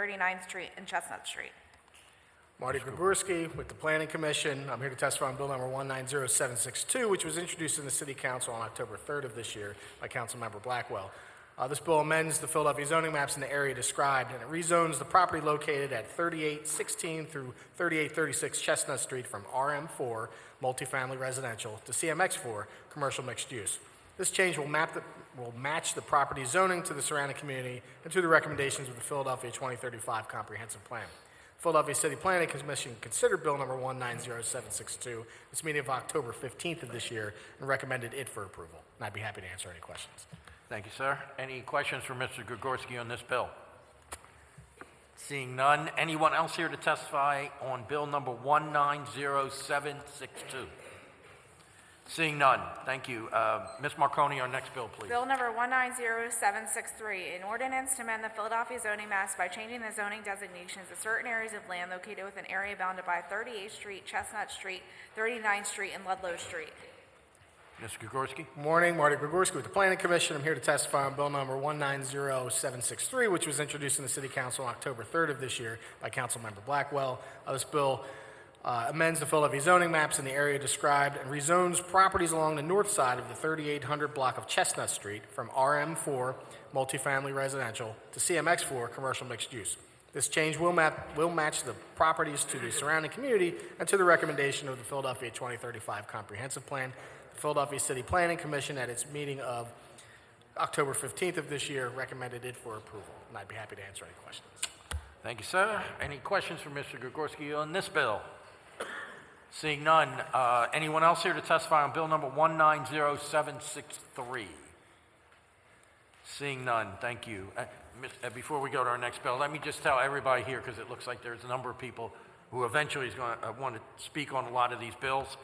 39th Street and Chestnut Street. Marty Gregorski with the Planning Commission. I'm here to testify on Bill number 190762, which was introduced in the City Council on October 3rd of this year by Councilmember Blackwell. This bill amends the Philadelphia zoning maps in the area described, and it rezones the property located at 3816 through 3836 Chestnut Street from RM4, multifamily residential, to CMX4, commercial mixed use. This change will match the property zoning to the surrounding community and to the recommendations of the Philadelphia 2035 Comprehensive Plan. Philadelphia City Planning Commission considered Bill number 190762 its meeting of October 15th of this year and recommended it for approval. And I'd be happy to answer any questions. Thank you, sir. Any questions for Mr. Gregorski on this bill? Seeing none, anyone else here to testify on Bill number 190762? Seeing none, thank you. Ms. Marconi, our next bill, please. Bill number 190763, an ordinance to amend the Philadelphia zoning maps by changing the zoning designations of certain areas of land located within an area bounded by 38th Street, Chestnut Street, 39th Street, and Ludlow Street. Mr. Gregorski. Morning, Marty Gregorski with the Planning Commission. I'm here to testify on Bill number 190763, which was introduced in the City Council on October 3rd of this year by Councilmember Blackwell. This bill amends the Philadelphia zoning maps in the area described and rezones properties along the north side of the 3800 block of Chestnut Street from RM4, multifamily residential, to CMX4, commercial mixed use. This change will match the properties to the surrounding community and to the recommendation of the Philadelphia 2035 Comprehensive Plan. The Philadelphia City Planning Commission, at its meeting of October 15th of this year, recommended it for approval, and I'd be happy to answer any questions. Thank you, sir. Any questions for Mr. Gregorski on this bill? Seeing none, anyone else here to testify on Bill number 190763? Seeing none, thank you. Before we go to our next bill, let me just tell everybody here, because it looks like there's a number of people who eventually is going to want to speak on a lot of these bills.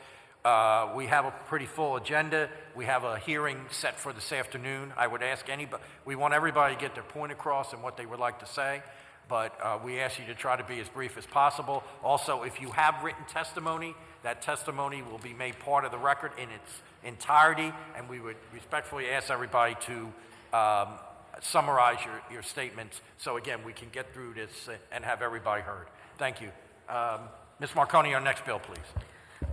We have a pretty full agenda. We have a hearing set for this afternoon. I would ask anybody, we want everybody to get their point across and what they would like to say, but we ask you to try to be as brief as possible. Also, if you have written testimony, that testimony will be made part of the record in its entirety, and we would respectfully ask everybody to summarize your statements so, again, we can get through this and have everybody heard. Thank you. Ms. Marconi, our next bill, please.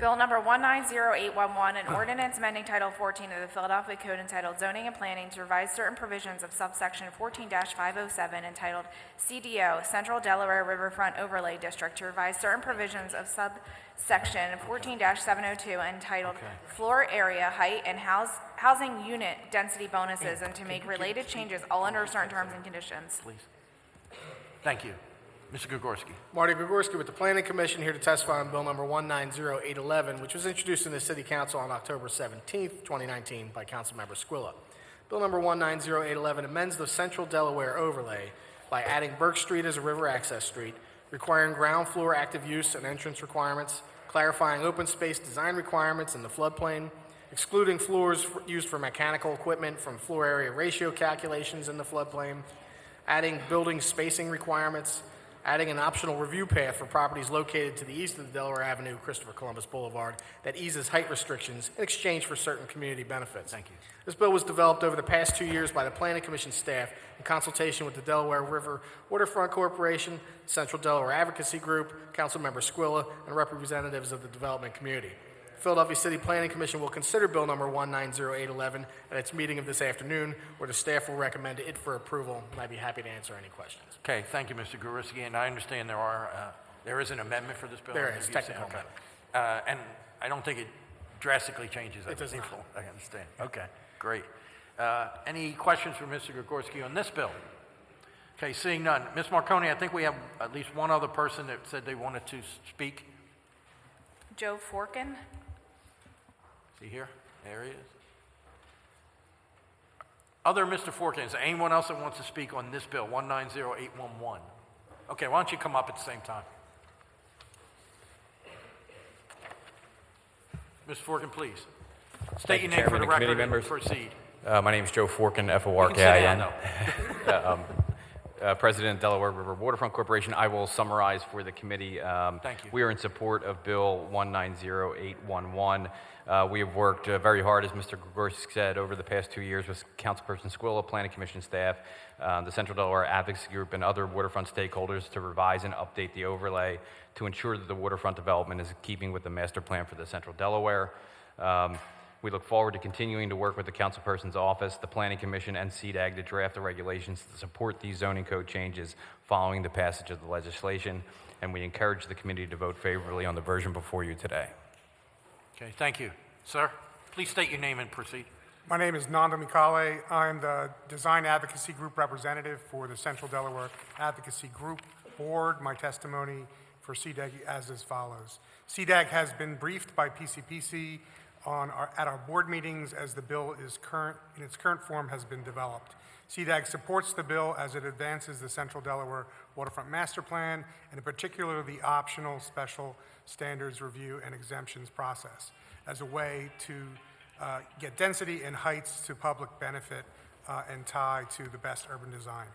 Bill number 190811, an ordinance amending Title 14 of the Philadelphia Code entitled Zoning and Planning to revise certain provisions of subsection 14-507 entitled CDO, Central Delaware Riverfront Overlay District, to revise certain provisions of subsection 14-702 entitled Floor Area, Height, and Housing Unit Density Bonuses, and to make related changes all under certain terms and conditions. Please. Thank you. Mr. Gregorski. Marty Gregorski with the Planning Commission, here to testify on Bill number 190811, which was introduced in the City Council on October 17th, 2019 by Councilmember Squilla. Bill number 190811 amends the Central Delaware overlay by adding Burke Street as a river access street, requiring ground floor active use and entrance requirements, clarifying open space design requirements in the floodplain, excluding floors used for mechanical equipment from floor area ratio calculations in the floodplain, adding building spacing requirements, adding an optional review path for properties located to the east of the Delaware Avenue, Christopher Columbus Boulevard, that eases height restrictions in exchange for certain community benefits. Thank you. This bill was developed over the past 2 years by the Planning Commission staff in consultation with the Delaware River Waterfront Corporation, Central Delaware Advocacy Group, Councilmember Squilla, and representatives of the development community. The Philadelphia City Planning Commission will consider Bill number 190811 at its meeting of this afternoon, where the staff will recommend it for approval, and I'd be happy to answer any questions. Okay, thank you, Mr. Gregorski, and I understand there is an amendment for this bill. There is, technical amendment. And I don't think it drastically changes. It does not. I understand. Okay, great. Any questions for Mr. Gregorski on this bill? Okay, seeing none. Ms. Marconi, I think we have at least one other person that said they wanted to speak. Joe Forkin. Is he here? There he is. Other Mr. Forkin, is there anyone else that wants to speak on this bill, 190811? Okay, why don't you come up at the same time? Mr. Forkin, please. State your name for the record and proceed. My name is Joe Forkin, You can sit F-O-R-K-I-N. down, President, Delaware River Waterfront Corporation. I will summarize for the committee. Thank you. We are in support of Bill 190811. We have worked very hard, as Mr. Gregorski said, over the past 2 years with Councilperson Squilla, Planning Commission staff, the Central Delaware Advocacy Group, and other waterfront stakeholders to revise and update the overlay to ensure that the waterfront development is in keeping with the master plan for the Central Delaware. We look forward to continuing to work with the Councilperson's Office, the Planning Commission, and CDAG to draft the regulations to support these zoning code changes following the passage of the legislation, and we encourage the committee to vote favorably on the version before you today. Okay, thank you. Sir, please state your name and proceed. My name is Nanda Mikale. I'm the Design Advocacy Group representative for the Central Delaware Advocacy Group Board. My testimony for CDAG is as follows. CDAG has been briefed by PCPC at our board meetings as the bill is in its current form has been developed. CDAG supports the bill as it advances the Central Delaware Waterfront Master Plan, and in particular the optional special standards review and exemptions process as a way to get density and heights to public benefit and tie to the best urban design.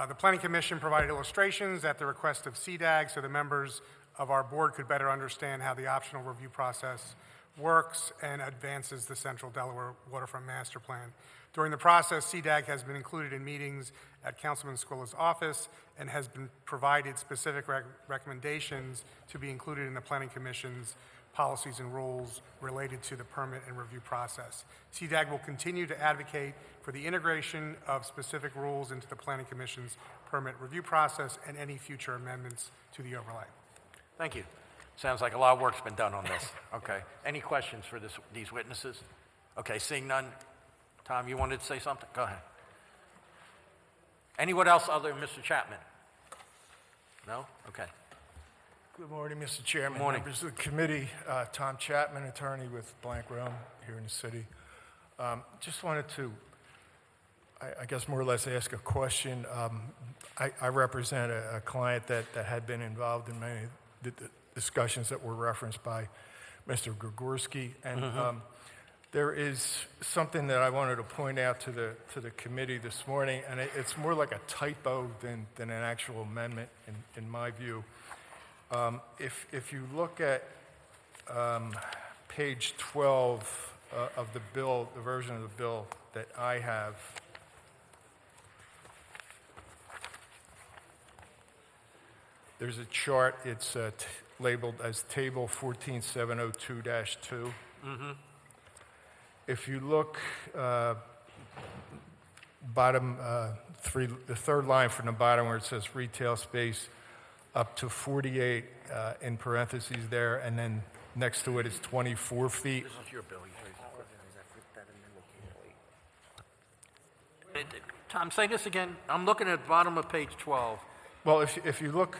The Planning Commission provided illustrations at the request of CDAG so the members of our board could better understand how the optional review process works and advances the Central Delaware Waterfront Master Plan. During the process, CDAG has been included in meetings at Councilman Squilla's office and has been provided specific recommendations to be included in the Planning Commission's policies and rules related to the permit and review process. CDAG will continue to advocate for the integration of specific rules into the Planning Commission's permit review process and any future amendments to the overlay. Thank you. Sounds like a lot of work's been done on this. Okay. Any questions for these witnesses? Okay, seeing none. Tom, you wanted to say something? Go ahead. Anyone else other than Mr. Chapman? No? Okay. Good morning, Mr. Chairman. Good morning. Members of the committee, Tom Chapman, attorney with Blank Realm here in the city. Just wanted to, I guess, more or less ask a question. I represent a client that had been involved in many of the discussions that were referenced by Mr. Gregorski, and there is something that I wanted to point out to the committee this morning, and it's more like a typo than an actual amendment in my view. If you look at page 12 of the bill, the version of the bill that I have, there's a chart. It's labeled as Table 14702-2. If you look bottom the third line from the bottom where it says retail space, up to 48 in parentheses there, and then next to it is 24 feet. This is your bill. Tom, say this again. I'm looking at the bottom of page 12. Well, if you look,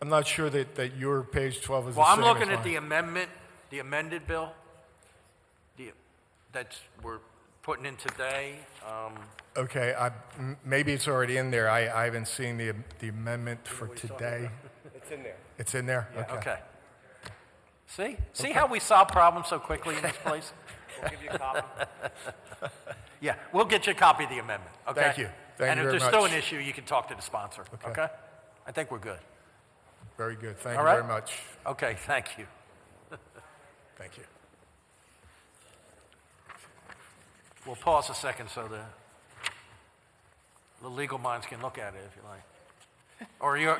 I'm not sure that your page 12 is Well, the I'm same looking as at the mine. amendment, the amended bill that's we're putting in today. Okay, maybe it's already in there. I haven't seen the amendment for today. It's in there. It's in there? Okay. See how we solve problems so quickly in this place? We'll give you a copy. Yeah, we'll get you a copy of the amendment, okay? Thank you. Thank and you if very there's still much. an issue, you can talk to the sponsor, okay? I think we're good. Very good. Thank All you right. very much. Okay, thank you. Thank you. We'll pause a second so the legal minds can look at it if you like. Or you're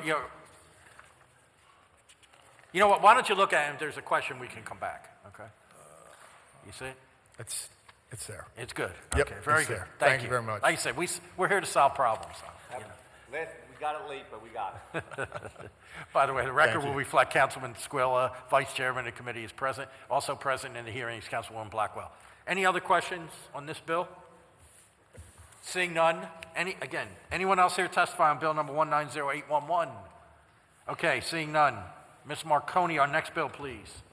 you know what, why don't you look at it, and if there's a question, we can come back, okay? You see it? It's there. It's good. Yep, Okay, very it's good. there. Thank Thank you very much. Like I said, we're here to solve problems. So, you know. We got it late, but we got it. By the way, the record Thank will you. reflect Councilman Squilla, Vice Chairman of the committee is present. Also present in the hearings, Councilwoman Blackwell. Any other questions on this bill? Seeing none. Anyone else here testify on bill number 190811? Okay, seeing none. Ms. Marconi, our next bill, please.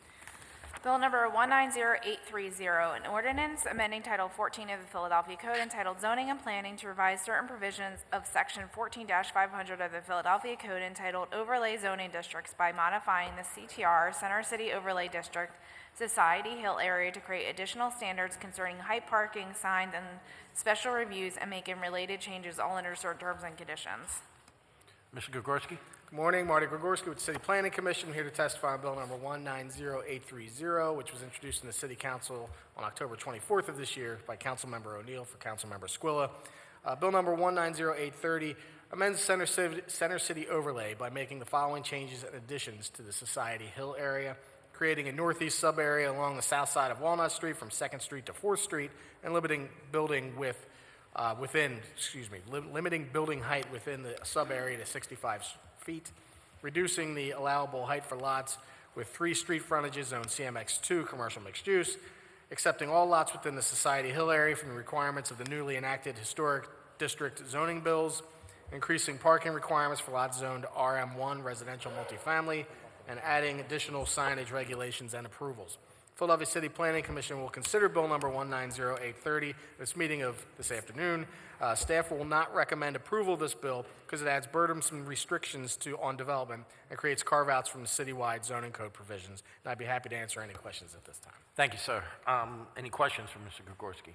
Bill number 190830, an ordinance amending Title 14 of the Philadelphia Code entitled Zoning and Planning to revise certain provisions of Section 14-500 of the Philadelphia Code entitled Overlay Zoning Districts by modifying the CTR Center City Overlay District Society Hill area to create additional standards concerning height, parking, signs, and special reviews, and making related changes all under certain terms and conditions. Mr. Gregorski? Good morning, Marty Gregorski with the City Planning Commission, here to testify on bill number 190830, which was introduced in the City Council on October 24th of this year by Councilmember O'Neill for Councilmember Squilla. Bill number 190830 amends Center City overlay by making the following changes and additions to the Society Hill area, creating a northeast sub-area along the south side of Walnut Street from 2nd Street to 4th Street, and limiting building height within the sub-area to 65 feet, reducing the allowable height for lots with 3 street frontages zone CMX2 commercial mixed use, accepting all lots within the Society Hill area from the requirements of the newly enacted historic district zoning bills, increasing parking requirements for lots zoned RM1 residential multifamily, and adding additional signage regulations and approvals. Philadelphia City Planning Commission will consider bill number 190830 at its meeting of this afternoon. Staff will not recommend approval of this bill because it adds burdensome restrictions on development and creates carve-outs from the citywide zoning code provisions. And I'd be happy to answer any questions at this time. Thank you, sir. Any questions for Mr. Gregorski?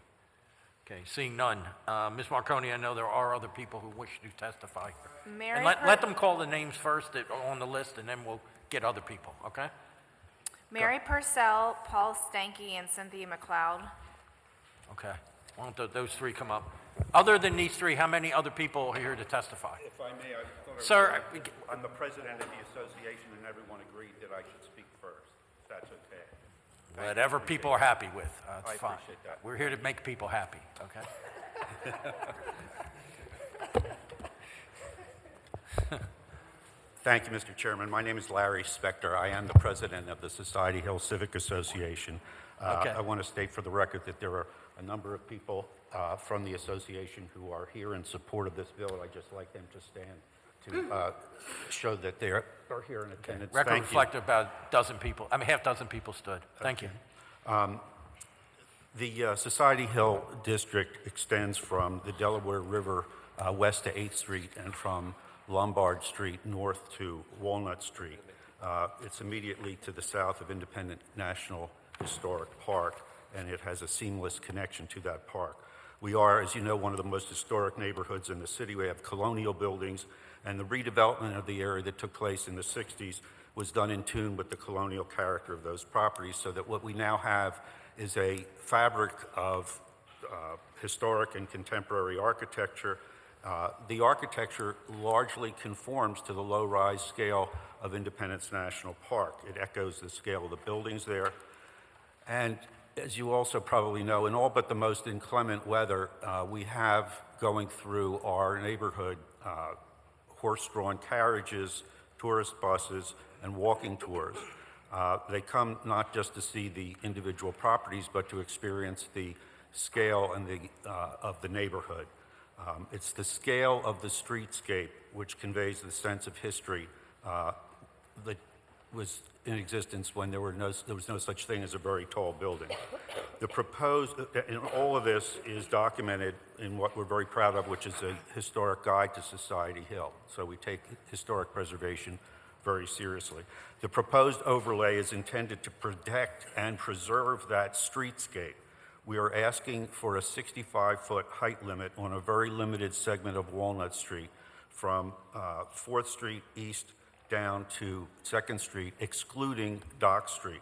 Okay, seeing none. Ms. Marconi, I know there are other people who wish to testify. And let them call the names first that are on the list, and then we'll get other people, okay? Mary Purcell, Paul Stanky, and Cynthia McLeod. Okay. Why don't those 3 come up? Other than these 3, how many other people are here to testify? If I may, I thought Sir, I'm the president of the association, and everyone agreed that I should speak first. If that's okay. Whatever people are happy with, I it's fine. appreciate that. We're here to make people happy, okay? Thank you, Mr. Chairman. My name is Larry Spector. I am the president of the Society Hill Civic Association. Okay. I want to state for the record that there are a number of people from the association who are here in support of this bill. I'd just like them to stand to show that they are here in attendance. Record Thank you. reflect about half dozen people stood. Thank you. The Society Hill District extends from the Delaware River west to 8th Street and from Lombard Street north to Walnut Street. It's immediately to the south of Independent National Historic Park, and it has a seamless connection to that park. We are, as you know, one of the most historic neighborhoods in the city. We have colonial buildings, and the redevelopment of the area that took place in the 60s was done in tune with the colonial character of those properties, so that what we now have is a fabric of historic and contemporary architecture. The architecture largely conforms to the low-rise scale of Independence National Park. It echoes the scale of the buildings there. And as you also probably know, in all but the most inclement weather, we have going through our neighborhood horse-drawn carriages, tourist buses, and walking tours. They come not just to see the individual properties, but to experience the scale and of the neighborhood. It's the scale of the streetscape which conveys the sense of history that was in existence when there was no such thing as a very tall building. The proposed, and all of this is documented in what we're very proud of, which is a historic guide to Society Hill. So we take historic preservation very seriously. The proposed overlay is intended to protect and preserve that streetscape. We are asking for a 65-foot height limit on a very limited segment of Walnut Street from 4th Street East down to 2nd Street, excluding Dock Street.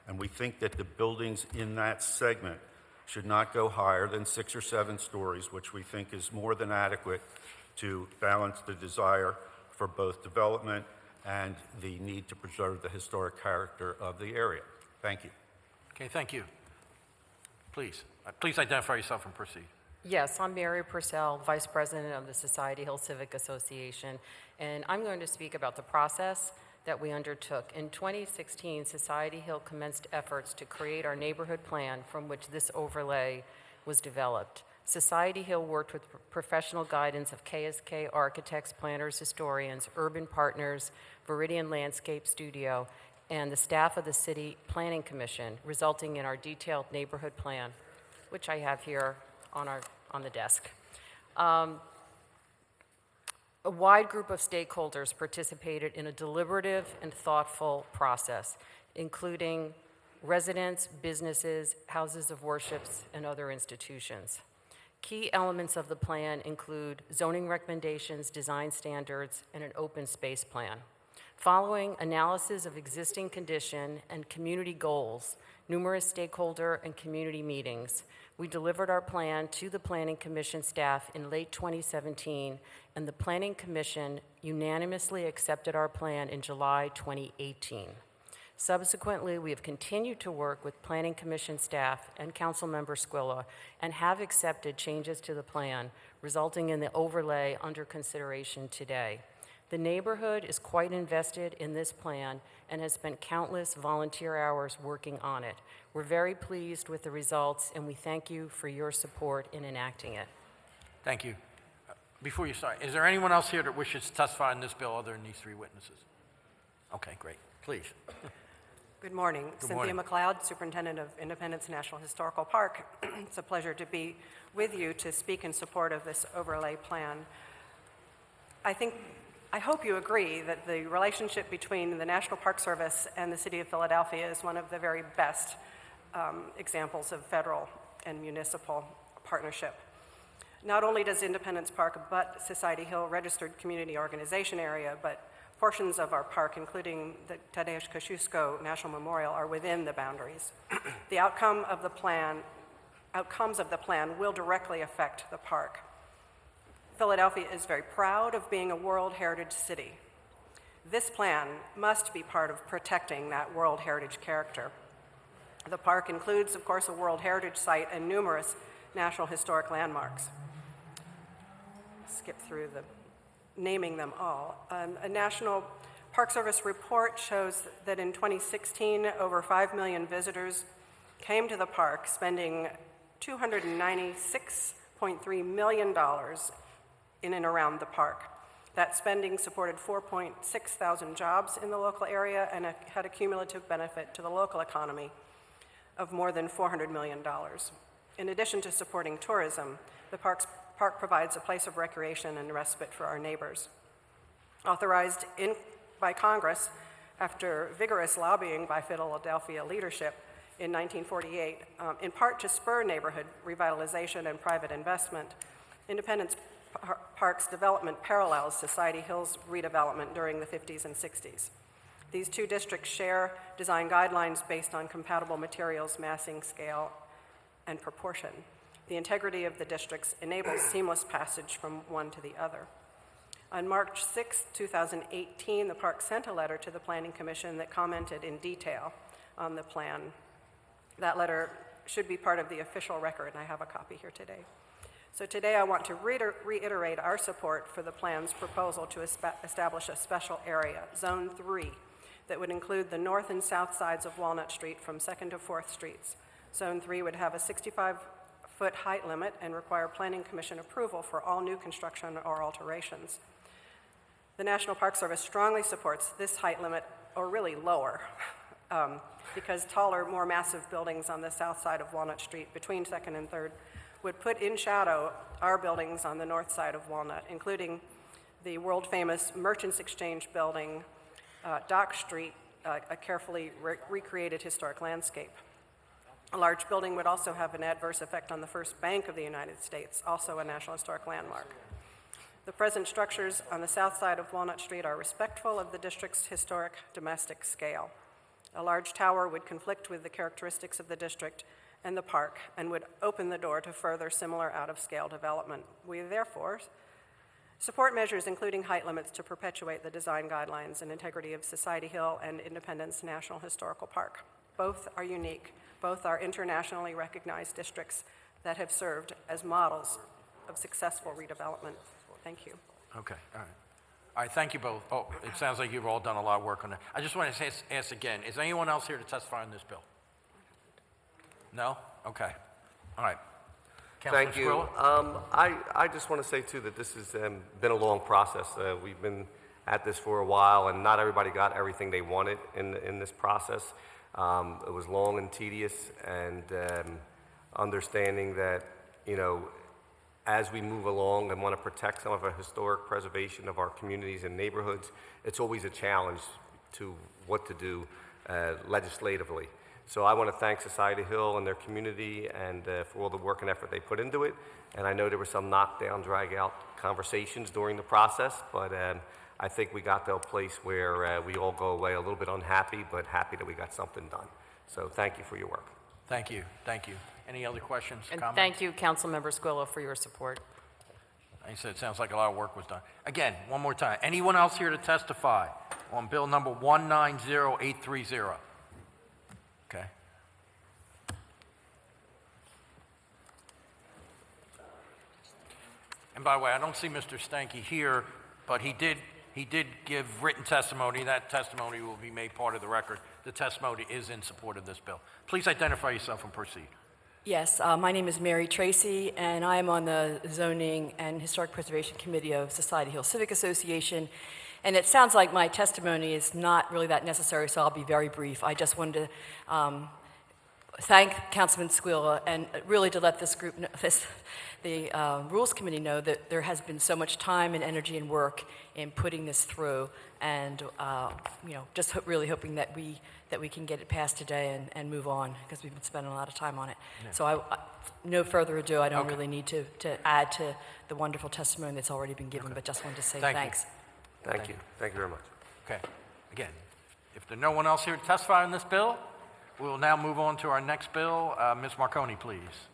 And we think that the buildings in that segment should not go higher than 6 or 7 stories, which we think is more than adequate to balance the desire for both development and the need to preserve the historic character of the area. Thank you. Okay, thank you. Please identify yourself and proceed. Yes, I'm Mary Purcell, Vice President of the Society Hill Civic Association, and I'm going to speak about the process that we undertook. In 2016, Society Hill commenced efforts to create our neighborhood plan from which this overlay was developed. Society Hill worked with professional guidance of KSK architects, planners, historians, urban partners, Viridian Landscape Studio, and the staff of the City Planning Commission, resulting in our detailed neighborhood plan, which I have here on the desk. A wide group of stakeholders participated in a deliberative and thoughtful process, including residents, businesses, houses of worships, and other institutions. Key elements of the plan include zoning recommendations, design standards, and an open space plan. Following analysis of existing condition and community goals, numerous stakeholder and community meetings, we delivered our plan to the Planning Commission staff in late 2017, and the Planning Commission unanimously accepted our plan in July 2018. Subsequently, we have continued to work with Planning Commission staff and Councilmember Squilla and have accepted changes to the plan, resulting in the overlay under consideration today. The neighborhood is quite invested in this plan and has spent countless volunteer hours working on it. We're very pleased with the results, and we thank you for your support in enacting it. Thank you. Before you start, is there anyone else here that wishes to testify on this bill other than these three witnesses? Okay, great. Please. Good morning. Good Cynthia morning. McLeod, Superintendent of Independence National Historical Park. It's a pleasure to be with you to speak in support of this overlay plan. I hope you agree that the relationship between the National Park Service and the City of Philadelphia is one of the very best examples of federal and municipal partnership. Not only does Independence Park abut Society Hill registered community organization area, but portions of our park, including the Tadeusz Kosciuszko National Memorial, are within the boundaries. The outcomes of the plan will directly affect the park. Philadelphia is very proud of being a World Heritage City. This plan must be part of protecting that World Heritage character. The park includes, of course, a World Heritage Site and numerous National Historic Landmarks. Skip through naming them all. A National Park Service report shows that in 2016, over 5 million visitors came to the park, spending $296.3 million in and around the park. That spending supported 4.6 thousand jobs in the local area and had a cumulative benefit to the local economy of more than $400 million. In addition to supporting tourism, the park provides a place of recreation and respite for our neighbors. Authorized by Congress after vigorous lobbying by Philadelphia leadership in 1948, in part to spur neighborhood revitalization and private investment, Independence Park's development parallels Society Hill's redevelopment during the 50s and 60s. These two districts share design guidelines based on compatible materials, massing, scale, and proportion. The integrity of the districts enables seamless passage from one to the other. On March 6, 2018, the park sent a letter to the Planning Commission that commented in detail on the plan. That letter should be part of the official record, and I have a copy here today. So today I want to reiterate our support for the plan's proposal to establish a special area, Zone 3, that would include the north and south sides of Walnut Street from 2nd to 4th Streets. Zone 3 would have a 65-foot height limit and require Planning Commission approval for all new construction or alterations. The National Park Service strongly supports this height limit, or really lower, because taller, more massive buildings on the south side of Walnut Street between 2nd and 3rd would put in shadow our buildings on the north side of Walnut, including the world-famous Merchants Exchange building, Dock Street, a carefully recreated historic landscape. A large building would also have an adverse effect on the First Bank of the United States, also a National Historic Landmark. The present structures on the south side of Walnut Street are respectful of the district's historic domestic scale. A large tower would conflict with the characteristics of the district and the park and would open the door to further similar out-of-scale development. We therefore support measures including height limits to perpetuate the design guidelines and integrity of Society Hill and Independence National Historical Park. Both are unique. Both are internationally recognized districts that have served as models of successful redevelopment. Thank you. Okay, all right. All right, thank you both. Oh, it sounds like you've all done a lot of work on it. I just want to ask again, is anyone else here to testify on this bill? No? Okay. All right. Thank Councilor you. Squilla? I just want to say, too, that this has been a long process. We've been at this for a while, and not everybody got everything they wanted in this process. It was long and tedious, and understanding that, as we move along and want to protect some of our historic preservation of our communities and neighborhoods, it's always a challenge to what to do legislatively. So I want to thank Society Hill and their community and for all the work and effort they put into it. And I know there were some knockdown, drag-out conversations during the process, but I think we got to a place where we all go away a little bit unhappy, but happy that we got something done. So thank you for your work. Thank you, thank you. Any other questions, And comments? thank you, Councilmember Squilla, for your support. Like I said, it sounds like a lot of work was done. Again, one more time, anyone else here to testify on bill number 190830? Okay. And by the way, I don't see Mr. Stanky here, but he did give written testimony. That testimony will be made part of the record. The testimony is in support of this bill. Please identify yourself and proceed. Yes, my name is Mary Tracy, and I am on the Zoning and Historic Preservation Committee of Society Hill Civic Association. And it sounds like my testimony is not really that necessary, so I'll be very brief. I just wanted to thank Councilman Squilla and really to let this group know, the Rules Committee know that there has been so much time and energy and work in putting this through, and just really hoping that we can get it passed today and move on, because we've been spending a lot of time on it. Yeah. So no further ado, I don't really need to add to the wonderful testimony that's already been given, but just wanted to say thanks. Thank you. Thank you very much. Okay. Again, if there's no one else here to testify on this bill, we will now move on to our next bill. Ms. Marconi, please.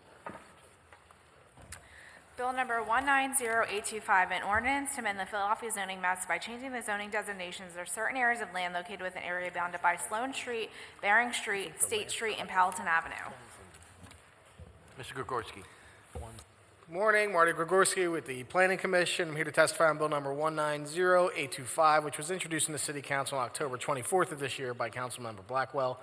Bill number 190825, an ordinance to amend the Philadelphia zoning maps by changing the zoning designations of certain areas of land located within an area bounded by Sloan Street, Bering Street, State Street, and Palatine Avenue. Mr. Gregorski. Good morning, Marty Gregorski with the Planning Commission. I'm here to testify on bill number 190825, which was introduced in the City Council on October 24th of this year by Councilmember Blackwell.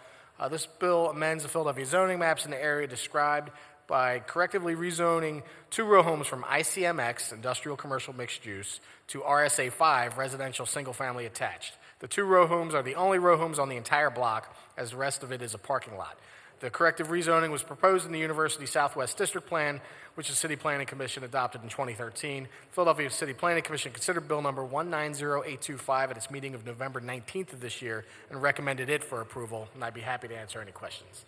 This bill amends the Philadelphia zoning maps in the area described by correctively rezoning 2 row homes from ICMX, Industrial Commercial Mixed Use, to RSA 5, Residential Single Family Attached. The 2 row homes are the only row homes on the entire block, as the rest of it is a parking lot. The corrective rezoning was proposed in the University Southwest District Plan, which the City Planning Commission adopted in 2013. Philadelphia City Planning Commission considered bill number 190825 at its meeting of November 19th of this year and recommended it for approval, and I'd be happy to answer any questions.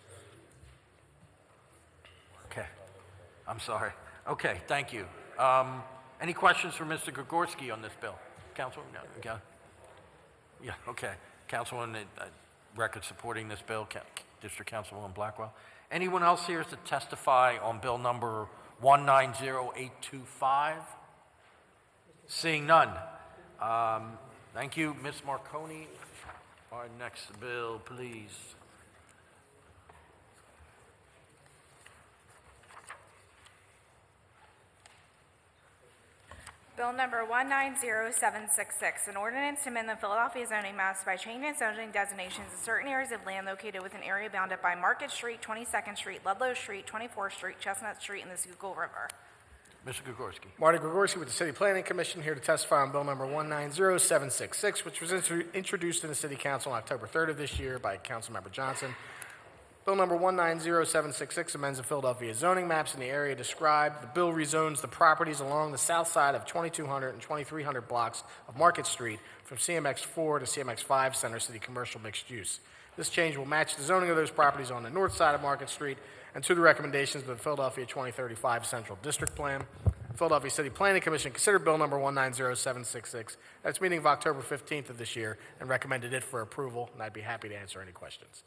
Okay. I'm sorry. Okay, thank you. Any questions for Mr. Gregorski on this bill? Councilman? No, okay. Yeah, okay. Councilman, record supporting this bill, District Councilwoman Blackwell. Anyone else here to testify on bill number 190825? Seeing none. Thank you. Ms. Marconi, our next bill, please. Bill number 190766, an ordinance to amend the Philadelphia zoning maps by changing zoning designations of certain areas of land located within an area bounded by Market Street, 22nd Street, Ludlow Street, 24th Street, Chestnut Street, and the Schuylkill River. Mr. Gregorski. Marty Gregorski with the City Planning Commission, here to testify on bill number 190766, which was introduced in the City Council on October 3rd of this year by Councilmember Johnson. Bill number 190766 amends the Philadelphia zoning maps in the area described. The bill rezones the properties along the south side of 2200 and 2300 blocks of Market Street from CMX4 to CMX5 Center City Commercial Mixed Use. This change will match the zoning of those properties on the north side of Market Street and to the recommendations of the Philadelphia 2035 Central District Plan. The Philadelphia City Planning Commission considered bill number 190766 at its meeting of October 15th of this year and recommended it for approval, and I'd be happy to answer any questions.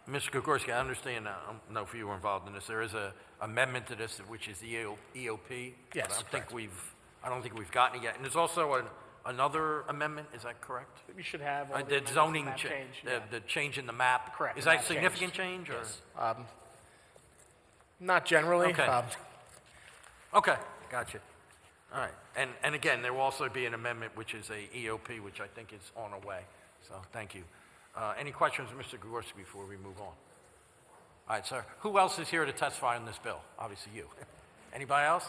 Mr. Gregorski, I understand, I don't know if you were involved in this, there is an amendment to this, which is the EOP. Yes, But I don't think we've gotten it yet. And there's also another amendment, is that correct? You should have all the The amendments zoning, in that change. Yeah. the change in the map? Correct, Is the that map a significant change, or? Yes. Not generally. Okay. Okay, gotcha. All right, and again, there will also be an amendment, which is a EOP, which I think is on the way, so thank you. Any questions of Mr. Gregorski before we move on? All right, sir. Who else is here to testify on this bill? Obviously you. Anybody else?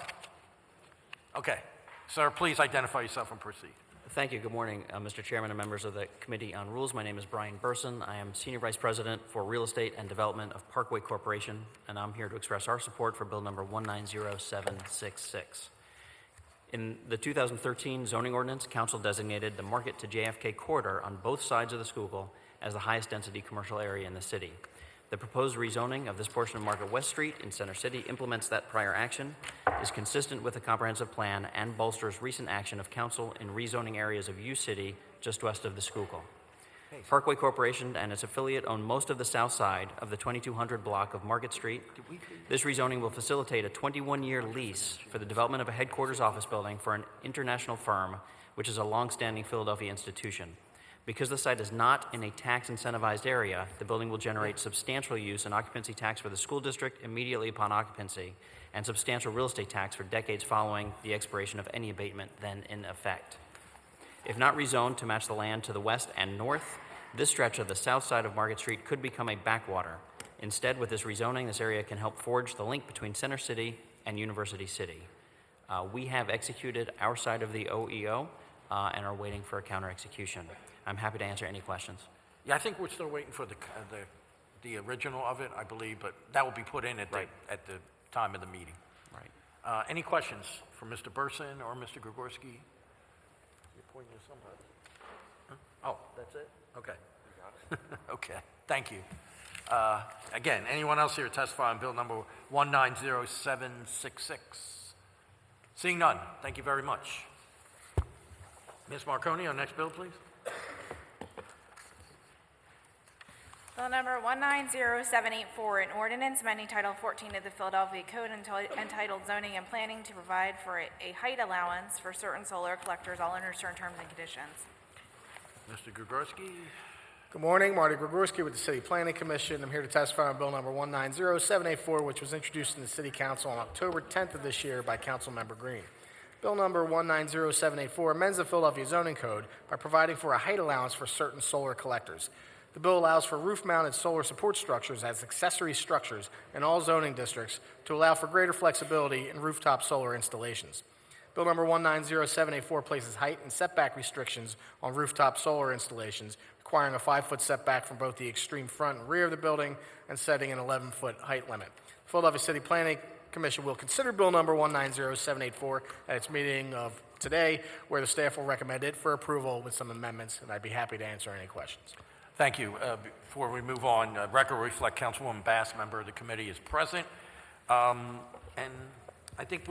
Okay. Sir, please identify yourself and proceed. Thank you. Good morning, Mr. Chairman and members of the Committee on Rules. My name is Brian Burson. I am Senior Vice President for Real Estate and Development of Parkway Corporation, and I'm here to express our support for Bill number 190766. In the 2013 zoning ordinance, Council designated the Market to JFK corridor on both sides of the Schuylkill as the highest density commercial area in the city. The proposed rezoning of this portion of Market West Street in Center City implements that prior action, is consistent with the comprehensive plan, and bolsters recent action of Council in rezoning areas of U City just west of the Schuylkill. Parkway Corporation and its affiliate own most of the south side of the 2200 block of Market Street. This rezoning will facilitate a 21-year lease for the development of a headquarters office building for an international firm, which is a long-standing Philadelphia institution. Because the site is not in a tax-incentivized area, the building will generate substantial use and occupancy tax for the school district immediately upon occupancy, and substantial real estate tax for decades following the expiration of any abatement then in effect. If not rezoned to match the land to the west and north, this stretch of the south side of Market Street could become a backwater. Instead, with this rezoning, this area can help forge the link between Center City and University City. We have executed our side of the OEO and are waiting for a counter-execution. I'm happy to answer any questions. Yeah, I think we're still waiting for the original of it, I believe, but that will be put in at the time of the meeting. Right. Any questions for Mr. Burson or Mr. Gregorski? You're pointing to somebody. Huh? Oh, that's it? Okay. You got it. Okay, thank you. Again, anyone else here to testify on bill number 190766? Seeing none, thank you very much. Ms. Marconi, our next bill, please. Bill number 190784, an ordinance amending Title 14 of the Philadelphia Code entitled Zoning and Planning to provide for a height allowance for certain solar collectors, all under certain terms and conditions. Mr. Gregorski. Good morning, Marty Gregorski with the City Planning Commission. I'm here to testify on Bill number 190784, which was introduced in the City Council on October 10th of this year by Councilmember Green. Bill number 190784 amends the Philadelphia Zoning Code by providing for a height allowance for certain solar collectors. The bill allows for roof-mounted solar support structures as accessory structures in all zoning districts to allow for greater flexibility in rooftop solar installations. Bill number 190784 places height and setback restrictions on rooftop solar installations, requiring a 5-foot setback from both the extreme front and rear of the building and setting an 11-foot height limit. The Philadelphia City Planning Commission will consider Bill number 190784 at its meeting of today, where the staff will recommend it for approval with some amendments, and I'd be happy to answer any questions. Thank you. Before we move on, record will reflect Councilwoman Bass, member of the committee, is present. And I think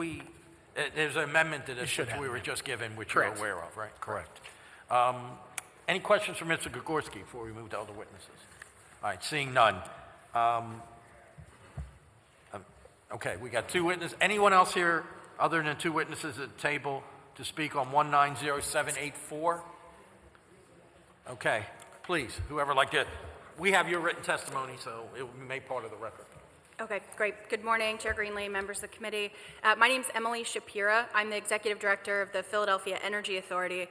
there's an amendment to this which we were just given, which you're aware of, right? Correct. Any questions for Mr. Gregorski before we move to other witnesses? All right, seeing none. Okay, we got two witnesses. Anyone else here other than two witnesses at the table to speak on 190784? Okay. Please, whoever like to, we have your written testimony, so it will be made part of the record. Okay, great. Good morning, Chair Greenlee, members of the committee. My name is Emily Shapira. I'm the Executive Director of the Philadelphia Energy Authority.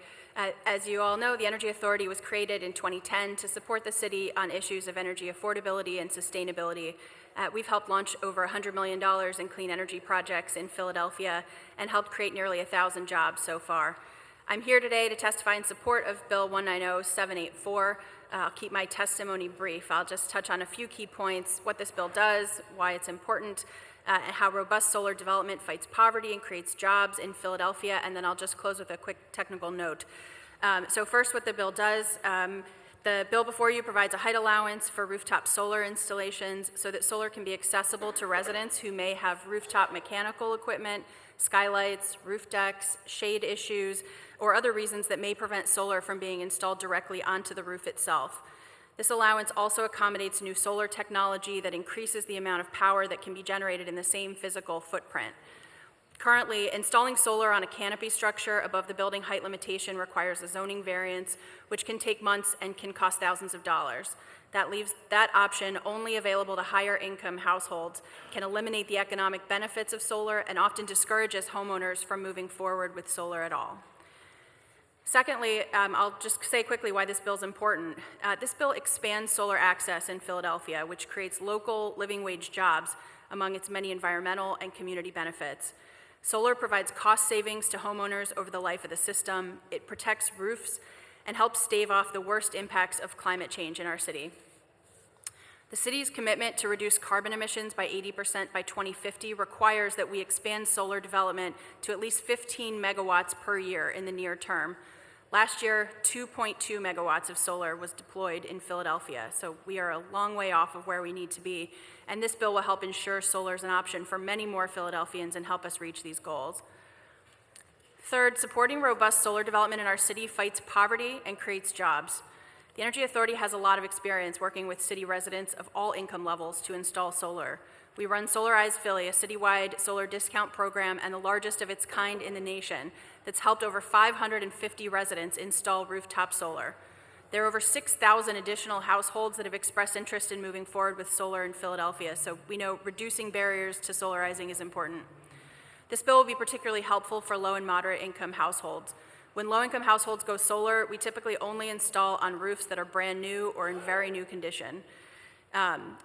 As you all know, the Energy Authority was created in 2010 to support the city on issues of energy affordability and sustainability. We've helped launch over $100 million in clean energy projects in Philadelphia and helped create nearly 1,000 jobs so far. I'm here today to testify in support of Bill 190784. I'll keep my testimony brief. I'll just touch on a few key points, what this bill does, why it's important, and how robust solar development fights poverty and creates jobs in Philadelphia, and then I'll just close with a quick technical note. So first, what the bill does. The bill before you provides a height allowance for rooftop solar installations so that solar can be accessible to residents who may have rooftop mechanical equipment, skylights, roof decks, shade issues, or other reasons that may prevent solar from being installed directly onto the roof itself. This allowance also accommodates new solar technology that increases the amount of power that can be generated in the same physical footprint. Currently, installing solar on a canopy structure above the building height limitation requires a zoning variance, which can take months and can cost thousands of dollars. That leaves that option only available to higher income households, can eliminate the economic benefits of solar, and often discourages homeowners from moving forward with solar at all. Secondly, I'll just say quickly why this bill is important. This bill expands solar access in Philadelphia, which creates local living wage jobs among its many environmental and community benefits. Solar provides cost savings to homeowners over the life of the system. It protects roofs and helps stave off the worst impacts of climate change in our city. The city's commitment to reduce carbon emissions by 80% by 2050 requires that we expand solar development to at least 15 megawatts per year in the near term. Last year, 2.2 megawatts of solar was deployed in Philadelphia, so we are a long way off of where we need to be, and this bill will help ensure solar is an option for many more Philadelphians and help us reach these goals. Third, supporting robust solar development in our city fights poverty and creates jobs. The Energy Authority has a lot of experience working with city residents of all income levels to install solar. We run Solarize Philly, a citywide solar discount program and the largest of its kind in the nation that's helped over 550 residents install rooftop solar. There are over 6,000 additional households that have expressed interest in moving forward with solar in Philadelphia, so we know reducing barriers to solarizing is important. This bill will be particularly helpful for low and moderate income households. When low-income households go solar, we typically only install on roofs that are brand new or in very new condition.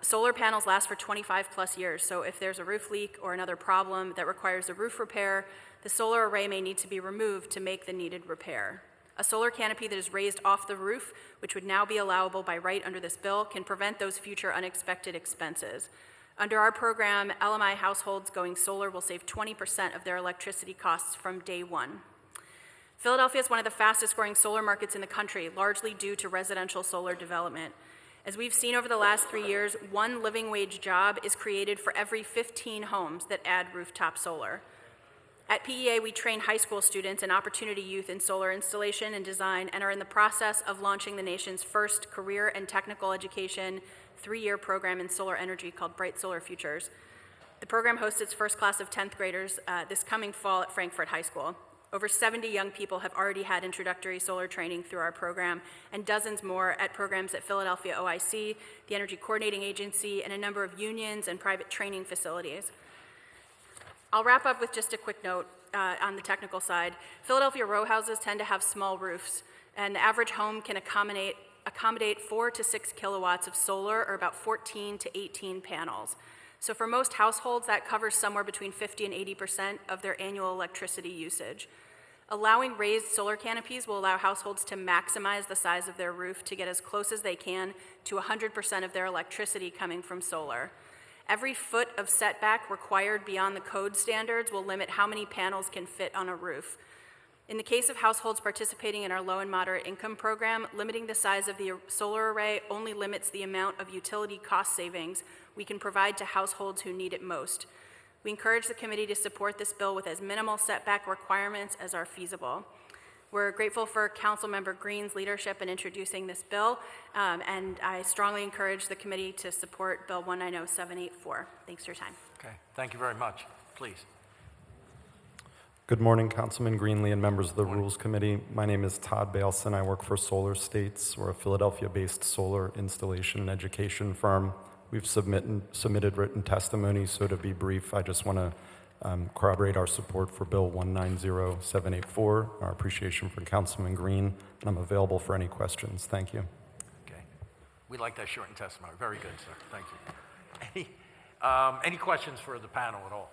Solar panels last for 25 plus years, so if there's a roof leak or another problem that requires a roof repair, the solar array may need to be removed to make the needed repair. A solar canopy that is raised off the roof, which would now be allowable by right under this bill, can prevent those future unexpected expenses. Under our program, LMI households going solar will save 20% of their electricity costs from day one. Philadelphia is one of the fastest growing solar markets in the country, largely due to residential solar development. As we've seen over the last 3 years, one living wage job is created for every 15 homes that add rooftop solar. At PEA, we train high school students and opportunity youth in solar installation and design and are in the process of launching the nation's first career and technical education 3-year program in solar energy called Bright Solar Futures. The program hosts its first class of 10th graders this coming fall at Frankfurt High School. Over 70 young people have already had introductory solar training through our program, and dozens more at programs at Philadelphia OIC, the Energy Coordinating Agency, and a number of unions and private training facilities. I'll wrap up with just a quick note on the technical side. Philadelphia row houses tend to have small roofs, and the average home can accommodate 4 to 6 kilowatts of solar, or about 14 to 18 panels. So for most households, that covers somewhere between 50 and 80% of their annual electricity usage. Allowing raised solar canopies will allow households to maximize the size of their roof to get as close as they can to 100% of their electricity coming from solar. Every foot of setback required beyond the code standards will limit how many panels can fit on a roof. In the case of households participating in our low and moderate income program, limiting the size of the solar array only limits the amount of utility cost savings we can provide to households who need it most. We encourage the committee to support this bill with as minimal setback requirements as are feasible. We're grateful for Councilmember Green's leadership in introducing this bill, and I strongly encourage the committee to support Bill 190784. Thanks for your time. Okay, thank you very much. Please. Good morning, Councilman Greenlee and members of the Rules Committee. My name is Todd Baleson. I work for Solar States. We're a Philadelphia-based solar installation and education firm. We've submitted written testimony, so to be brief, I just want to corroborate our support for Bill 190784, our appreciation for Councilman Green, and I'm available for any questions. Thank you. Okay. We like that shortened testimony. Very good, sir. Thank you. Any questions for the panel at all?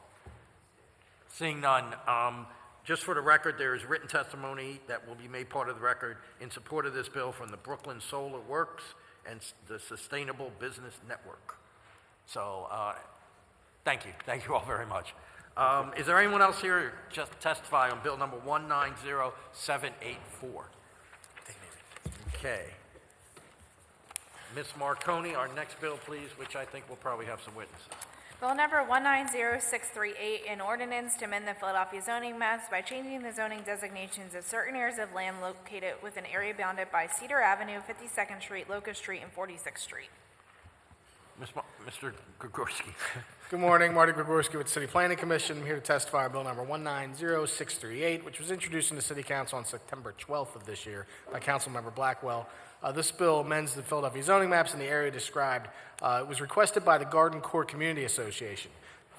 Seeing none, just for the record, there is written testimony that will be made part of the record in support of this bill from the Brooklyn Solar Works and the Sustainable Business Network. So, thank you. Thank you all very much. Is there anyone else here to just testify on bill number 190784? Okay. Ms. Marconi, our next bill, please, which I think will probably have some witnesses. Bill number 190638, an ordinance to amend the Philadelphia zoning maps by changing the zoning designations of certain areas of land located within an area bounded by Cedar Avenue, 52nd Street, Locust Street, and 46th Street. Mr. Gregorski. Good morning, Marty Gregorski with City Planning Commission. I'm here to testify on bill number 190638, which was introduced in the City Council on September 12th of this year by Councilmember Blackwell. This bill amends the Philadelphia zoning maps in the area described. It was requested by the Garden Court Community Association.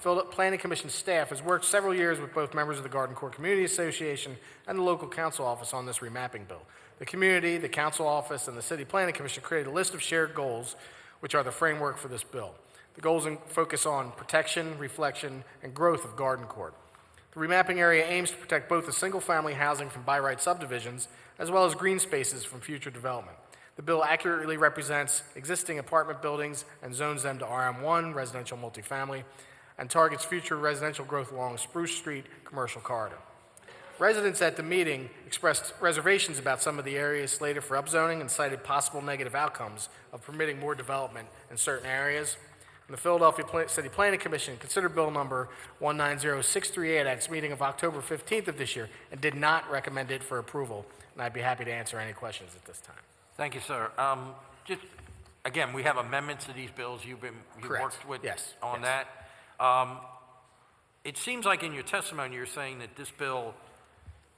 Planning Commission staff has worked several years with both members of the Garden Court Community Association and the local council office on this remapping bill. The community, the council office, and the City Planning Commission created a list of shared goals, which are the framework for this bill. The goals focus on protection, reflection, and growth of Garden Court. The remapping area aims to protect both the single-family housing from by-right subdivisions as well as green spaces from future development. The bill accurately represents existing apartment buildings and zones them to RM1, residential multifamily, and targets future residential growth along Spruce Street commercial corridor. Residents at the meeting expressed reservations about some of the areas slated for upzoning and cited possible negative outcomes of permitting more development in certain areas. And the Philadelphia City Planning Commission considered Bill number 190638 at its meeting of October 15th of this year and did not recommend it for approval. And I'd be happy to answer any questions at this time. Thank you, sir. Just, again, we have amendments to these bills. You Correct. worked with Yes. on Yes. that. It seems like in your testimony you're saying that this bill,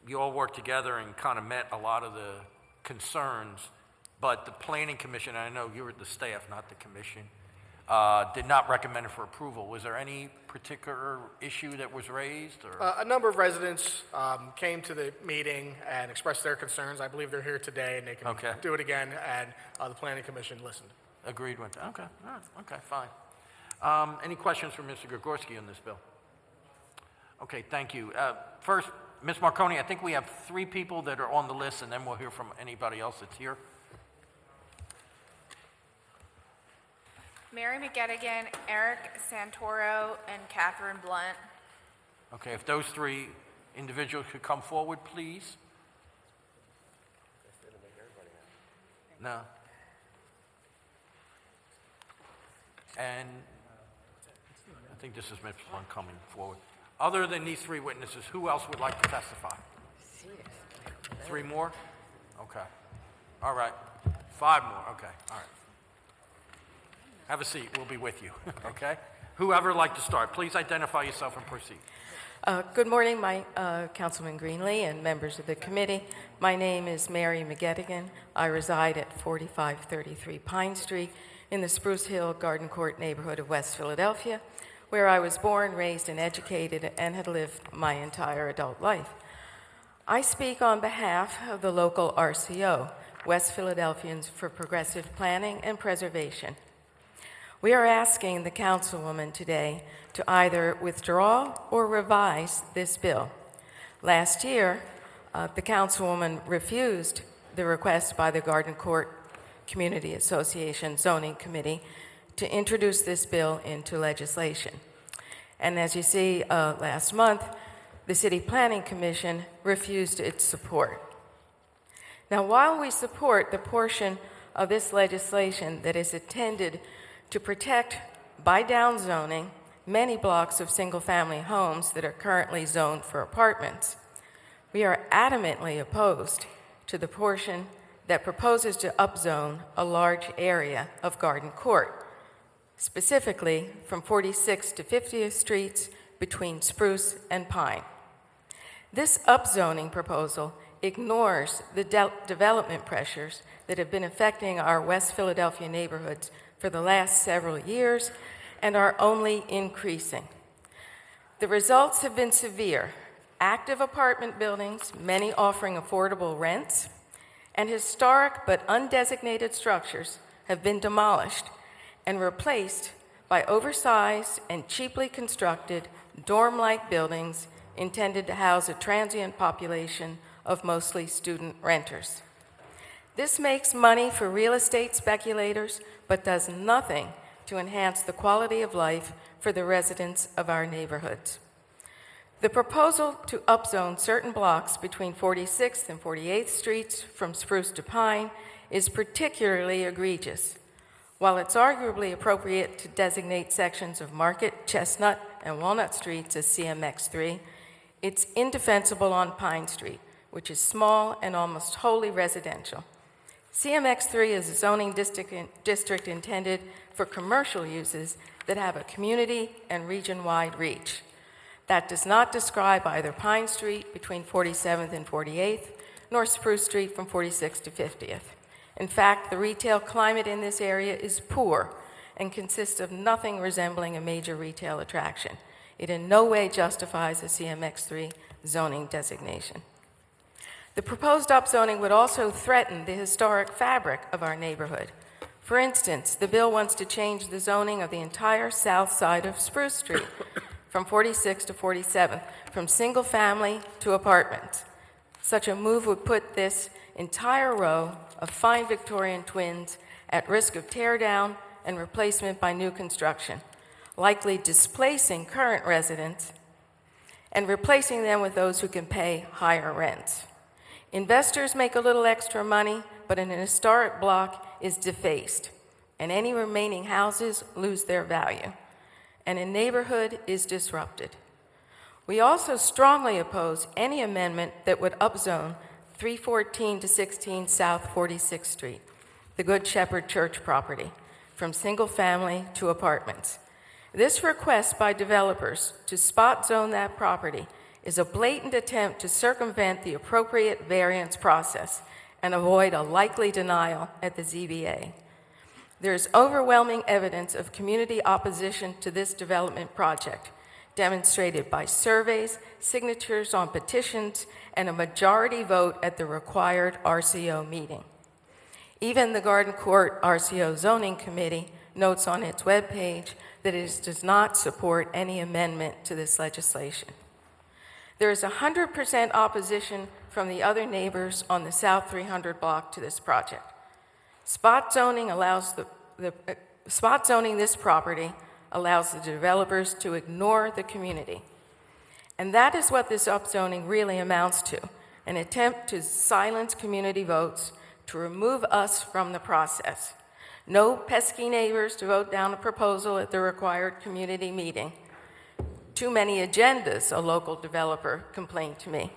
you all worked together and kind of met a lot of the concerns, but the Planning Commission, I know you were the staff, not the commission, did not recommend it for approval. Was there any particular issue that was raised? Or? A number of residents came to the meeting and expressed their concerns. I believe they're here today, and they can Okay. do it again, and the Planning Commission listened. Agreed with that. Okay, all right. Okay, fine. Any questions for Mr. Gregorski on this bill? Okay, thank you. First, Ms. Marconi, I think we have 3 people that are on the list, and then we'll hear from anybody else that's here. Mary McGettigan, Eric Santoro, and Catherine Blunt. Okay, if those 3 individuals could come forward, please. No. And I think this is Ms. Blunt coming forward. Other than these 3 witnesses, who else would like to testify? 3 more? Okay. All right. 5 more. Okay. All right. Have a seat. We'll be with you. Okay? Whoever would like to start, please identify yourself and proceed. Good morning, Councilman Greenlee and members of the committee. My name is Mary McGettigan. I reside at 4533 Pine Street in the Spruce Hill Garden Court neighborhood of West Philadelphia, where I was born, raised, and educated, and had lived my entire adult life. I speak on behalf of the local RCO, West Philadelphians for Progressive Planning and Preservation. We are asking the councilwoman today to either withdraw or revise this bill. Last year, the councilwoman refused the request by the Garden Court Community Association Zoning Committee to introduce this bill into legislation. And as you see, last month, the City Planning Commission refused its support. Now, while we support the portion of this legislation that is intended to protect by downzoning many blocks of single-family homes that are currently zoned for apartments, we are adamantly opposed to the portion that proposes to upzone a large area of Garden Court, specifically from 46th to 50th Streets between Spruce and Pine. This upzoning proposal ignores the development pressures that have been affecting our West Philadelphia neighborhoods for the last several years and are only increasing. The results have been severe. Active apartment buildings, many offering affordable rents, and historic but undesignated structures have been demolished and replaced by oversized and cheaply constructed dorm-like buildings intended to house a transient population of mostly student renters. This makes money for real estate speculators, but does nothing to enhance the quality of life for the residents of our neighborhoods. The proposal to upzone certain blocks between 46th and 48th Streets from Spruce to Pine is particularly egregious. While it's arguably appropriate to designate sections of Market, Chestnut, and Walnut Streets as CMX3, it's indefensible on Pine Street, which is small and almost wholly residential. CMX3 is a zoning district intended for commercial uses that have a community and region-wide reach. That does not describe either Pine Street between 47th and 48th, nor Spruce Street from 46th to 50th. In fact, the retail climate in this area is poor and consists of nothing resembling a major retail attraction. It in no way justifies a CMX3 zoning designation. The proposed upzoning would also threaten the historic fabric of our neighborhood. For instance, the bill wants to change the zoning of the entire south side of Spruce Street from 46 to 47, from single family to apartments. Such a move would put this entire row of fine Victorian twins at risk of tear down and replacement by new construction, likely displacing current residents and replacing them with those who can pay higher rents. Investors make a little extra money, but an historic block is defaced, and any remaining houses lose their value, and a neighborhood is disrupted. We also strongly oppose any amendment that would upzone 314 to 16 South 46th Street, the Good Shepherd Church property, from single family to apartments. This request by developers to spot zone that property is a blatant attempt to circumvent the appropriate variance process and avoid a likely denial at the ZBA. There is overwhelming evidence of community opposition to this development project, demonstrated by surveys, signatures on petitions, and a majority vote at the required RCO meeting. Even the Garden Court RCO Zoning Committee notes on its webpage that it does not support any amendment to this legislation. There is 100% opposition from the other neighbors on the South 300 block to this project. Spot zoning this property allows the developers to ignore the community. And that is what this upzoning really amounts to, an attempt to silence community votes, to remove us from the process. No pesky neighbors to vote down a proposal at the required community meeting. Too many agendas, a local developer complained to me.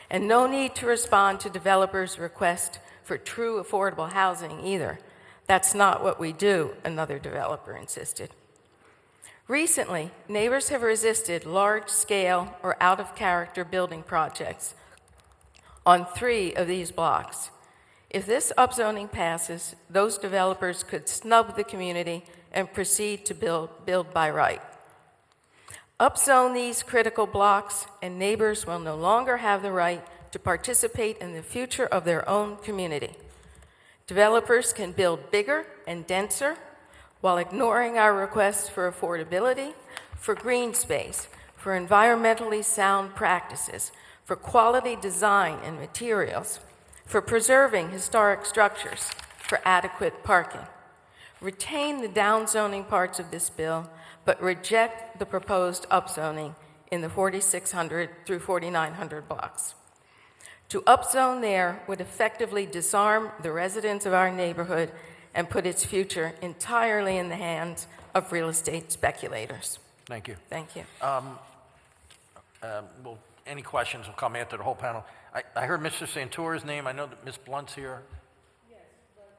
And no need to respond to developers' request for true affordable housing either. That's not what we do, another developer insisted. Recently, neighbors have resisted large-scale or out-of-character building projects on 3 of these blocks. If this upzoning passes, those developers could snub the community and proceed to build by right. Upzone these critical blocks, and neighbors will no longer have the right to participate in the future of their own community. Developers can build bigger and denser while ignoring our requests for affordability, for green space, for environmentally sound practices, for quality design and materials, for preserving historic structures, for adequate parking. Retain the downzoning parts of this bill, but reject the proposed upzoning in the 4600 through 4900 blocks. To upzone there would effectively disarm the residents of our neighborhood and put its future entirely in the hands of real estate speculators. Thank you. Thank you. Well, any questions will come after the whole panel. I heard Mr. Santoro's name. I know that Ms. Blunt's here. Yes, but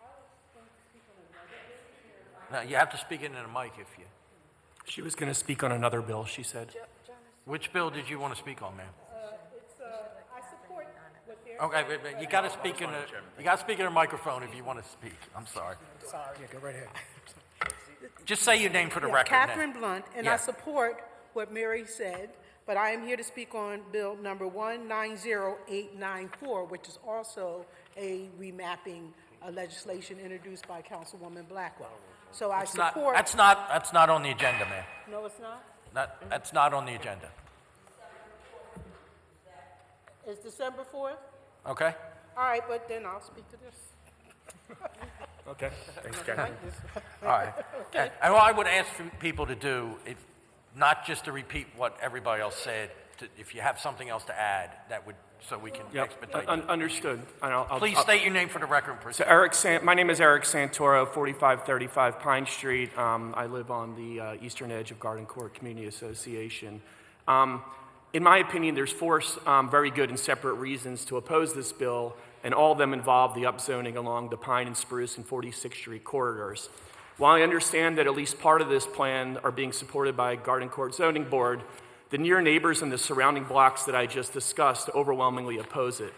I was going to speak on another. No, you have to speak into the mic if you... She was going to speak on another bill, she said. Which bill did you want to speak on, ma'am? I support what they're Okay, but you got to speak in the microphone if you want to speak. I'm sorry. Sorry. Yeah, go right ahead. Just say your name for the record. Catherine Blunt, and Yeah. I support what Mary said, but I am here to speak on Bill number 190894, which is also a remapping legislation introduced by Councilwoman Blackwell. So I support... That's not on the agenda, ma'am. No, it's not? That's not on the agenda. It's December 4th? Okay? All right, but then I'll speak to this. Okay, thanks, I Catherine. like this. All right. Okay. And what I would ask for people to do, not just to repeat what everybody else said, if you have something else to add, that would, so we can expedite. Understood. And Please state your name for the record and proceed. So my name is Eric Santoro, 4535 Pine Street. I live on the eastern edge of Garden Court Community Association. In my opinion, there's 4 very good and separate reasons to oppose this bill, and all of them involve the upzoning along the Pine and Spruce and 46th Street corridors. While I understand that at least part of this plan are being supported by Garden Court Zoning Board, the near neighbors in the surrounding blocks that I just discussed overwhelmingly oppose it.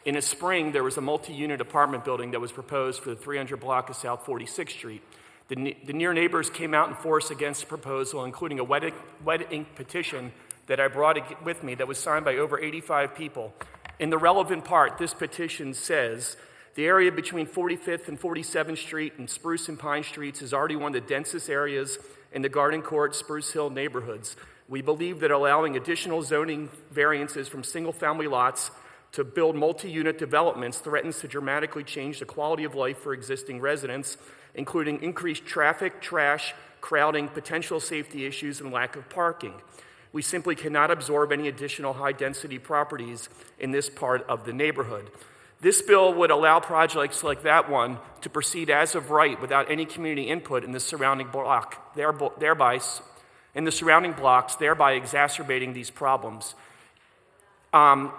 In the spring, there was a multi-unit apartment building that was proposed for the 300 block of South 46th Street. The near neighbors came out in force against the proposal, including a wet ink petition that I brought with me that was signed by over 85 people. In the relevant part, this petition says, the area between 45th and 47th Street and Spruce and Pine Streets is already one of the densest areas in the Garden Court, Spruce Hill neighborhoods. We believe that allowing additional zoning variances from single-family lots to build multi-unit developments threatens to dramatically change the quality of life for existing residents, including increased traffic, trash, crowding, potential safety issues, and lack of parking. We simply cannot absorb any additional high-density properties in this part of the neighborhood. This bill would allow projects like that one to proceed as of right without any community input in the surrounding block, thereby exacerbating these problems. That's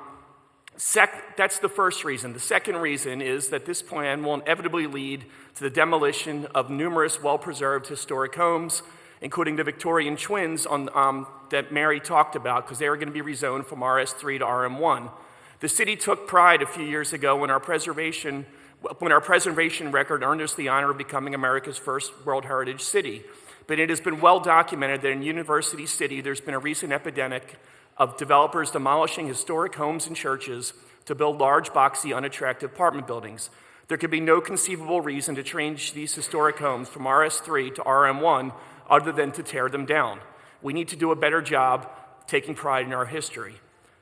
the first reason. The second reason is that this plan will inevitably lead to the demolition of numerous well-preserved historic homes, including the Victorian twins that Mary talked about, because they are going to be rezoned from RS3 to RM1. The city took pride a few years ago when our preservation record earned us the honor of becoming America's first World Heritage City. But it has been well documented that in University City, there's been a recent epidemic of developers demolishing historic homes and churches to build large, boxy, unattractive apartment buildings. There could be no conceivable reason to change these historic homes from RS3 to RM1 other than to tear them down. We need to do a better job taking pride in our history.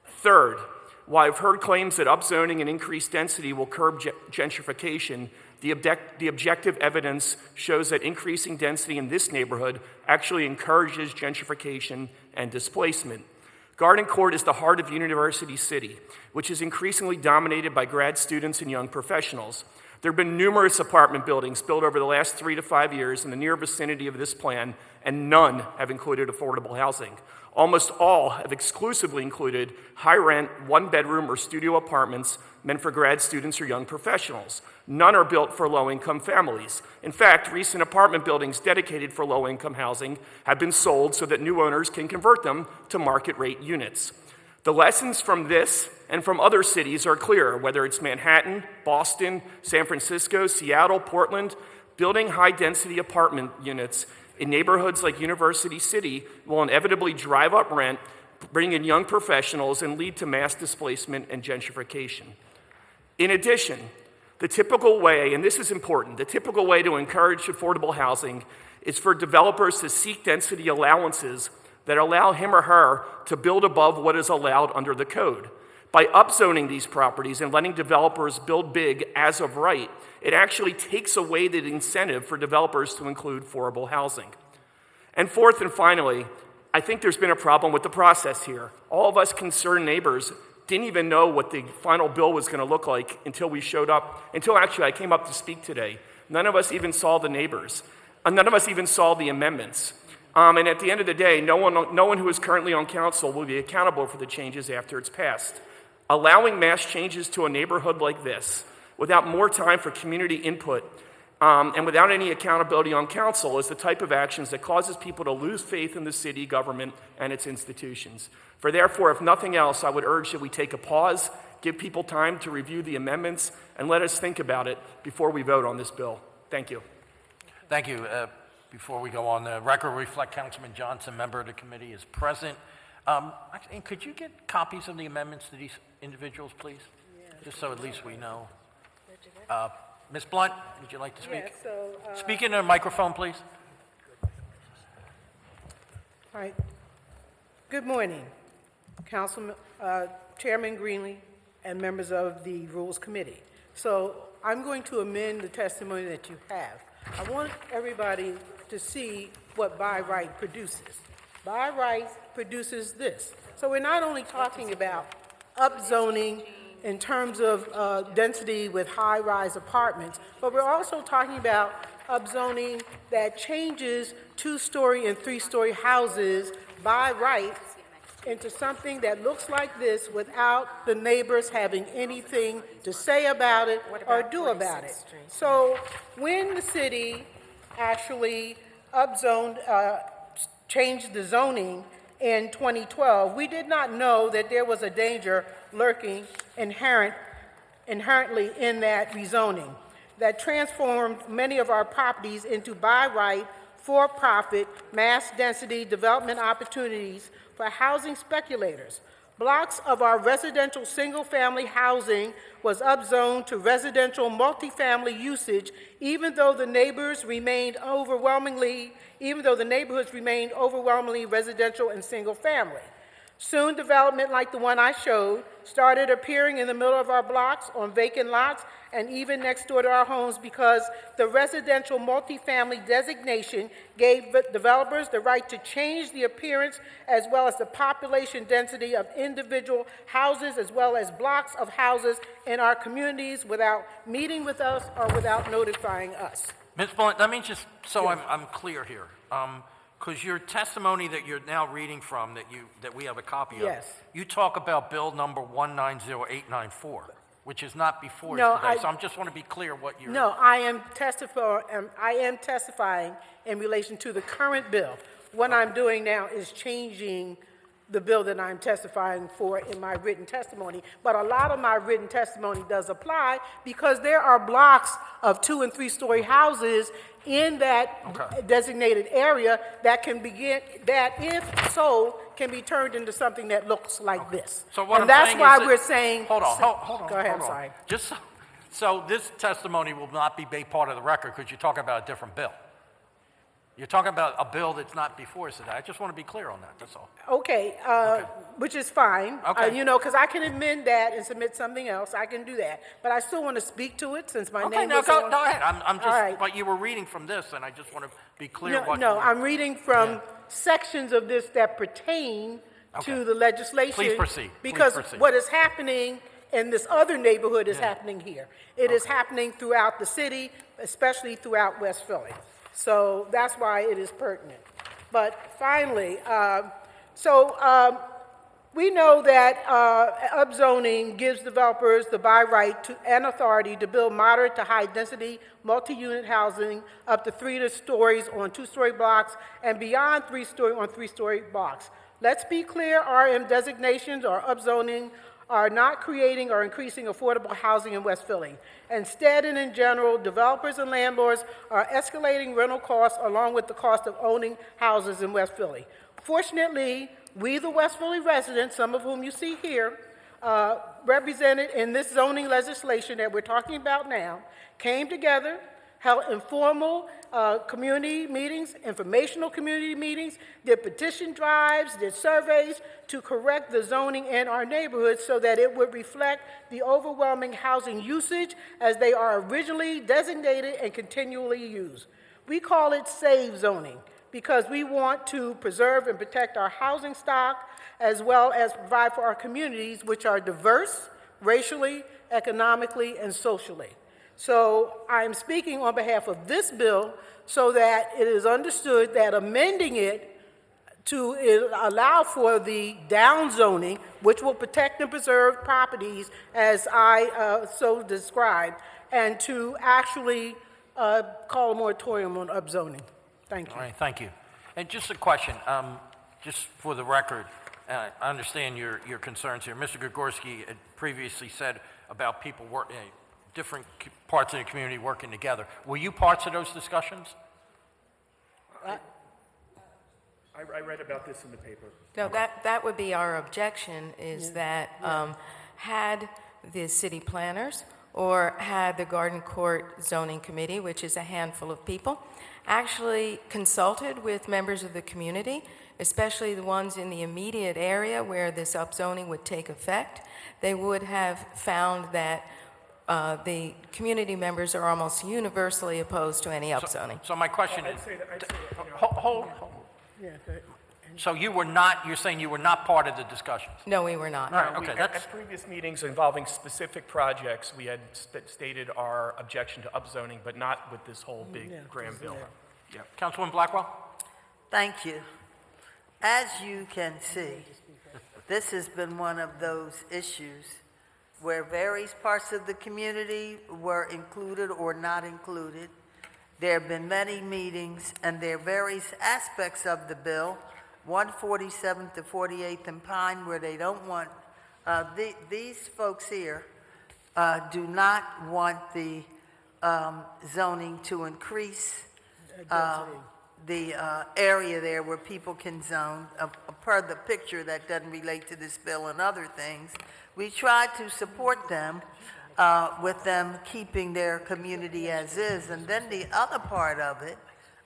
Third, while I've heard claims that upzoning and increased density will curb gentrification, the objective evidence shows that increasing density in this neighborhood actually encourages gentrification and displacement. Garden Court is the heart of University City, which is increasingly dominated by grad students and young professionals. There have been numerous apartment buildings built over the last 3 to 5 years in the near vicinity of this plan, and none have included affordable housing. Almost all have exclusively included high-rent, one-bedroom or studio apartments meant for grad students or young professionals. None are built for low-income families. In fact, recent apartment buildings dedicated for low-income housing have been sold so that new owners can convert them to market-rate units. The lessons from this and from other cities are clear, whether it's Manhattan, Boston, San Francisco, Seattle, Portland. Building high-density apartment units in neighborhoods like University City will inevitably drive up rent, bring in young professionals, and lead to mass displacement and gentrification. In addition, the typical way, and this is important, the typical way to encourage affordable housing is for developers to seek density allowances that allow him or her to build above what is allowed under the code. By upzoning these properties and letting developers build big as of right, it actually takes away the incentive for developers to include affordable housing. And fourth and finally, I think there's been a problem with the process here. All of us concerned neighbors didn't even know what the final bill was going to look like until we showed up, until actually I came up to speak today. None of us even saw the neighbors. None of us even saw the amendments. And at the end of the day, no one who is currently on council will be accountable for the changes after it's passed. Allowing mass changes to a neighborhood like this, without more time for community input, and without any accountability on council, is the type of actions that causes people to lose faith in the city government and its institutions. Therefore, if nothing else, I would urge that we take a pause, give people time to review the amendments, and let us think about it before we vote on this bill. Thank you. Thank you. Before we go on, the record reflect Councilman Johnson, member of the committee, is present. And could you get copies of the amendments to these individuals, please? Yeah. Just so at least we know. Ms. Blunt, would you like to speak? Yeah, Speak into the microphone, please. All right. Good morning, Chairman Greenlee and members of the Rules Committee. So I'm going to amend the testimony that you have. I want everybody to see what by right produces. By right produces this. So we're not only talking about upzoning in terms of density with high-rise apartments, but we're also talking about upzoning that changes two-story and three-story houses by right into something that looks like this without the neighbors having anything to say about it or do about it. So when the city actually upzoned, changed the zoning in 2012, we did not know that there was a danger lurking inherently in that rezoning. that transformed many of our properties into by right, for-profit, mass-density development opportunities for housing speculators. Blocks of our residential single-family housing was upzoned to residential multifamily usage, even though the neighborhoods remained overwhelmingly residential and single-family. Soon, development like the one I showed started appearing in the middle of our blocks, on vacant lots, and even next door to our homes because the residential multifamily designation gave developers the right to change the appearance as well as the population density of individual houses as well as blocks of houses in our communities without meeting with us or without notifying us. Ms. Blunt, let me just, so I'm clear here. Because your testimony that you're now reading from, that we have a copy of, Yes. you talk about bill number 190894, which is not before No, us today. I- So I just want to be clear what you're... No, I am testifying in relation to the current bill. What I'm doing now is changing the bill that I'm testifying for in my written testimony. But a lot of my written testimony does apply because there are blocks of 2- and 3-story houses in that designated area that can begin, that if sold, can be turned into something that looks like this. So what and I'm that's saying why is that- we're saying... Hold on. Go ahead, hold I'm on. sorry. Just so this testimony will not be made part of the record because you're talking about a different bill. You're talking about a bill that's not before us today. I just want to be clear on that, that's all. Okay, which is fine. Okay. You know, because I can amend that and submit something else. I can do that. But I still want to speak to it since my Okay, name no, is go on. ahead. I'm just, All right. but you were reading from this, and I just want to be clear what... No, I'm reading from sections of this that pertain to the legislation. Please proceed. Because Please proceed. what is happening in this other neighborhood is happening here. It is happening throughout the city, especially throughout West Philly. So that's why it is pertinent. But finally, we know that upzoning gives developers the by right to and authority to build moderate to high density multi-unit housing up to 3 stories on 2-story blocks and beyond 3-story on 3-story blocks. Let's be clear, RM designations or upzoning are not creating or increasing affordable housing in West Philly. Instead and in general, developers and landlords are escalating rental costs along with the cost of owning houses in West Philly. Fortunately, we, the West Philly residents, some of whom you see here, represented in this zoning legislation that we're talking about now, came together, held informal community meetings, informational community meetings, did petition drives, did surveys to correct the zoning in our neighborhoods so that it would reflect the overwhelming housing usage as they are originally designated and continually used. We call it SAVE zoning because we want to preserve and protect our housing stock as well as provide for our communities, which are diverse racially, economically, and socially. So I'm speaking on behalf of this bill so that it is understood that amending it to allow for the downzoning, which will protect and preserve properties as I so described, and to actually call a moratorium on upzoning. Thank you. All right, thank you. And just a question, just for the record, I understand your concerns here. Mr. Gregorski had previously said about people different parts of the community working together. Were you parts of those discussions? I read about this in the paper. No, that would be our objection, is that had the city planners or had the Garden Court Zoning Committee, which is a handful of people, actually consulted with members of the community, especially the ones in the immediate area where this upzoning would take effect, they would have found that the community members are almost universally opposed to any upzoning. So my question is, hold. Yeah, go ahead. So you're saying you were not part of the discussions? No, we were not. All right, okay, that's... At previous meetings involving specific projects, we had stated our objection to upzoning, but not with this whole big grand bill. Yeah. Councilwoman Blackwell? Thank you. As you can see, this has been one of those issues where various parts of the community were included or not included. There have been many meetings, and there are various aspects of the bill, 147th to 48th and Pine, where they don't want, these folks here do not want the zoning to increase the area there where people can zone, per the picture that doesn't relate to this bill and other things. We try to support them with them keeping their community as is. And then the other part of it,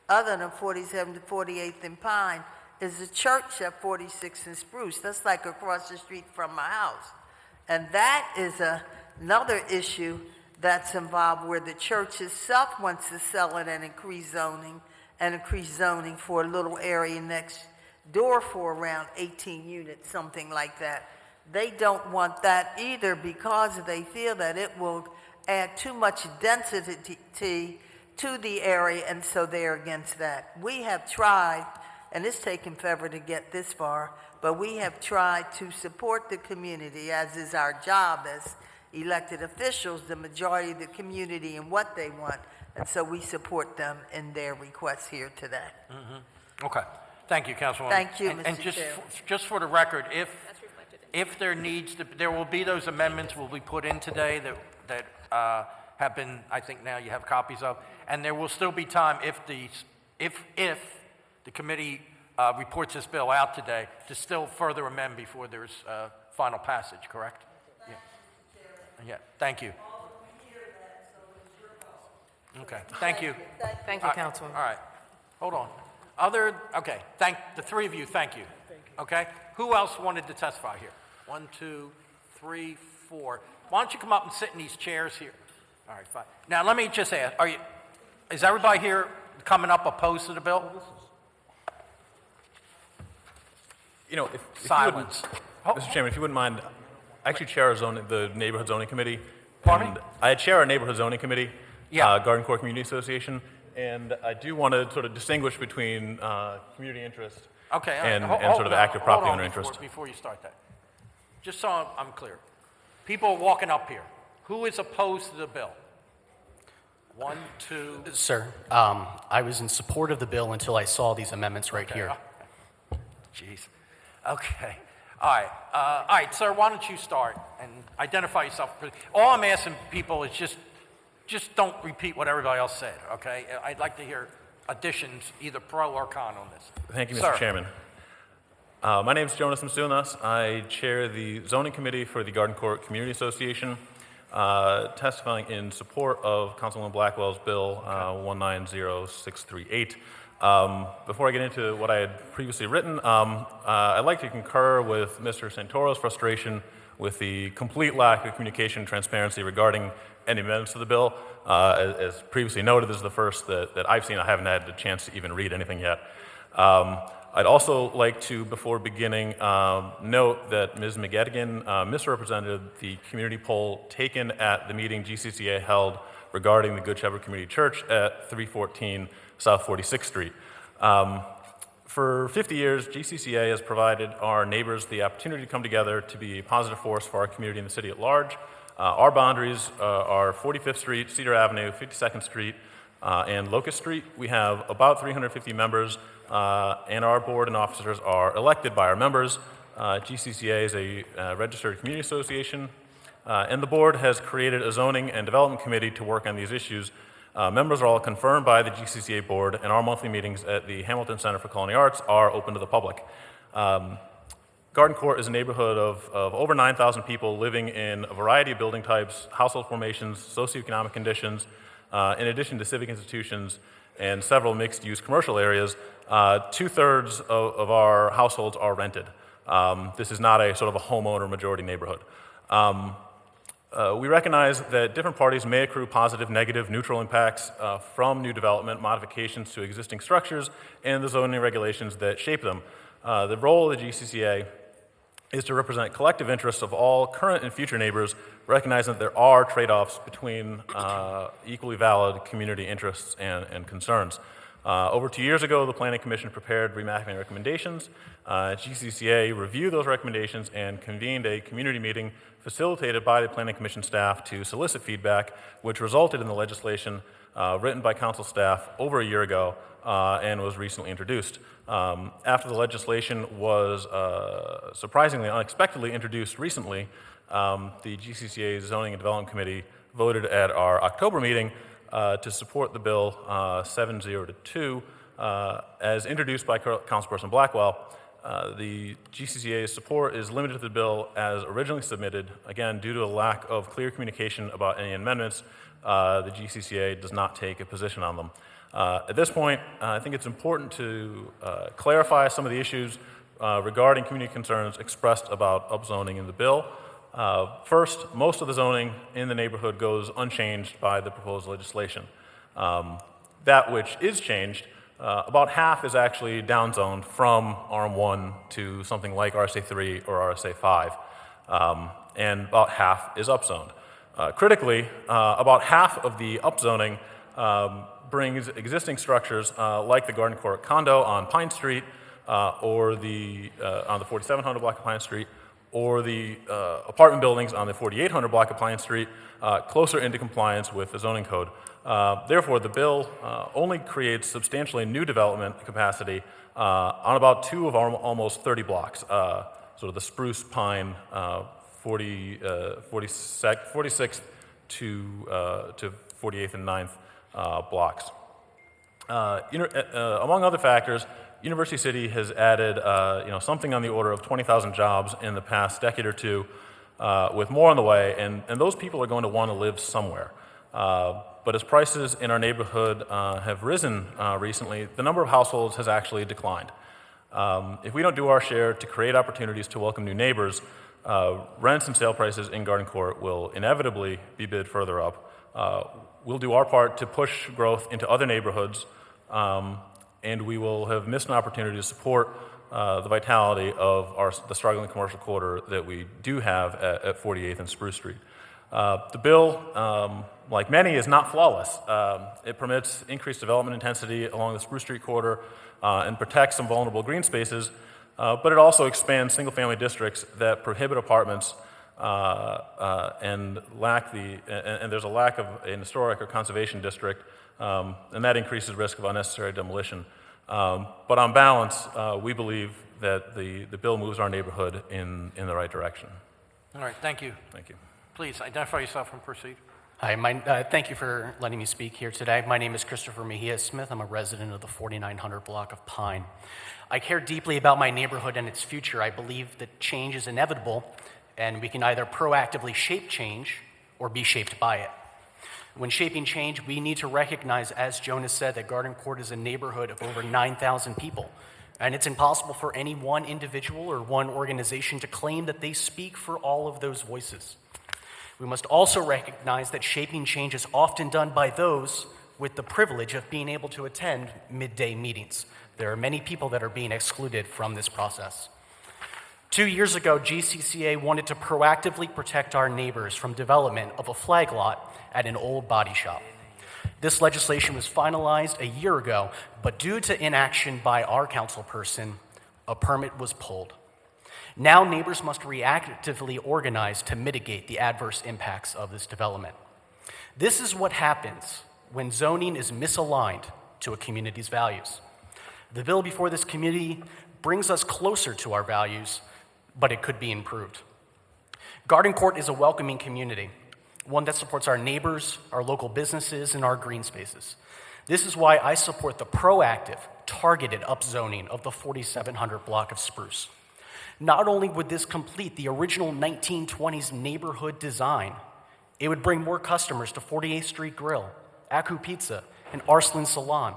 other than 47th to 48th and Pine, is the church at 46th and Spruce. That's like across the street from my house. And that is another issue that's involved where the church itself wants to sell it and increase zoning for a little area next door for around 18 units, something like that. They don't want that either because they feel that it will add too much density to the area, and so they're against that. We have tried, and it's taken forever to get this far, but we have tried to support the community, as is our job as elected officials, the majority of the community and what they want. And so we support them in their requests here today. Okay. Thank you, Councilwoman. Thank you, And Mr. just, Chair. just for the record, if there needs to, there will be those amendments will be put in today that have been, I think now you have copies of, and there will still be time if the committee reports this bill out today to still further amend before there's final passage, correct? Yeah. Yeah, thank you. Okay, thank you. Thank you, Councilman. All right, hold on. Okay, thank the three of you, thank you. Okay, who else wanted to testify here? 1, 2, 3, 4. Why don't you come up and sit in these chairs here? All right, fine. Now, let me just ask, is everybody here coming up opposed to the bill? You know, if Silence. Mr. Chairman, if you wouldn't mind, I actually chair the neighborhood zoning committee. Pardon me? I chair our neighborhood zoning committee, Yeah. Garden Court Community Association, and I do want to sort of distinguish between community interest Okay, all and right. sort of active property owner Hold on interest. before you start that. Just so I'm clear. People are walking up here. Who is opposed to the bill? 1, 2. Sir, I was in support of the bill until I saw these amendments right here. Jeez. Okay. All right, sir, why don't you start and identify yourself? All I'm asking people is just don't repeat what everybody else said, okay? I'd like to hear additions, either pro or con on this. Thank you, Mr. Sir. Chairman. My name is Jonas Masunas. I chair the zoning committee for the Garden Court Community Association, testifying in support of Councilwoman Blackwell's bill 190638. Before I get into what I had previously written, I'd like to concur with Mr. Santoro's frustration with the complete lack of communication and transparency regarding any amendments to the bill. As previously noted, this is the first that I've seen. I haven't had a chance to even read anything yet. I'd also like to, before beginning, note that Ms. McGettigan misrepresented the community poll taken at the meeting GCCA held regarding the Good Shepherd Community Church at 314 South 46th Street. For 50 years, GCCA has provided our neighbors the opportunity to come together to be a positive force for our community and the city at large. Our boundaries are 45th Street, Cedar Avenue, 52nd Street, and Locust Street. We have about 350 members, and our board and officers are elected by our members. GCCA is a registered community association, and the board has created a zoning and development committee to work on these issues. Members are all confirmed by the GCCA board, and our monthly meetings at the Hamilton Center for Culinary Arts are open to the public. Garden Court is a neighborhood of over 9,000 people living in a variety of building types, household formations, socioeconomic conditions, in addition to civic institutions and several mixed-use commercial areas. 2/3 of our households are rented. This is not a sort of a homeowner majority neighborhood. We recognize that different parties may accrue positive, negative, neutral impacts from new development, modifications to existing structures, and the zoning regulations that shape them. The role of the GCCA is to represent collective interests of all current and future neighbors, recognizing that there are trade-offs between equally valid community interests and concerns. Over 2 years ago, the Planning Commission prepared remapping recommendations. GCCA reviewed those recommendations and convened a community meeting facilitated by the Planning Commission staff to solicit feedback, which resulted in the legislation written by council staff over a year ago and was recently introduced. After the legislation was surprisingly, unexpectedly introduced recently, the GCCA Zoning and Development Committee voted at our October meeting to support the bill 7-0-2 as introduced by Councilperson Blackwell. The GCCA's support is limited to the bill as originally submitted. Again, due to a lack of clear communication about any amendments, the GCCA does not take a position on them. At this point, I think it's important to clarify some of the issues regarding community concerns expressed about upzoning in the bill. First, most of the zoning in the neighborhood goes unchanged by the proposed legislation. That which is changed, about half is actually downzoned from RM1 to something like RSA3 or RSA5, and about half is upzoned. Critically, about half of the upzoning brings existing structures like the Garden Court condo on Pine Street or on the 4700 block of Pine Street, or the apartment buildings on the 4800 block of Pine Street closer into compliance with the zoning code. Therefore, the bill only creates substantially new development capacity on about 2 of our almost 30 blocks, sort of the Spruce Pine 46th to 48th and 9th blocks. Among other factors, University City has added something on the order of 20,000 jobs in the past decade or two, with more on the way, and those people are going to want to live somewhere. But as prices in our neighborhood have risen recently, the number of households has actually declined. If we don't do our share to create opportunities to welcome new neighbors, rents and sale prices in Garden Court will inevitably be bid further up. We'll do our part to push growth into other neighborhoods, and we will have missed an opportunity to support the vitality of the struggling commercial quarter that we do have at 48th and Spruce Street. The bill, like many, is not flawless. It permits increased development intensity along the Spruce Street corridor and protects some vulnerable green spaces, but it also expands single-family districts that prohibit apartments and there's a lack of an historic or conservation district, and that increases risk of unnecessary demolition. But on balance, we believe that the bill moves our neighborhood in the right direction. All right, thank you. Thank you. Please identify yourself and proceed. Hi, thank you for letting me speak here today. My name is Christopher Mejia Smith. I'm a resident of the 4900 block of Pine. I care deeply about my neighborhood and its future. I believe that change is inevitable, and we can either proactively shape change or be shaped by it. When shaping change, we need to recognize, as Jonas said, that Garden Court is a neighborhood of over 9,000 people, and it's impossible for any one individual or one organization to claim that they speak for all of those voices. We must also recognize that shaping change is often done by those with the privilege of being able to attend midday meetings. There are many people that are being excluded from this process. 2 years ago, GCCA wanted to proactively protect our neighbors from development of a flag lot at an old body shop. This legislation was finalized a year ago, but due to inaction by our councilperson, a permit was pulled. Now neighbors must reactively organize to mitigate the adverse impacts of this development. This is what happens when zoning is misaligned to a community's values. The bill before this committee brings us closer to our values, but it could be improved. Garden Court is a welcoming community, one that supports our neighbors, our local businesses, and our green spaces. This is why I support the proactive, targeted upzoning of the 4700 block of Spruce. Not only would this complete the original 1920s neighborhood design, it would bring more customers to 48th Street Grill, Aku Pizza, and Arslan Salon.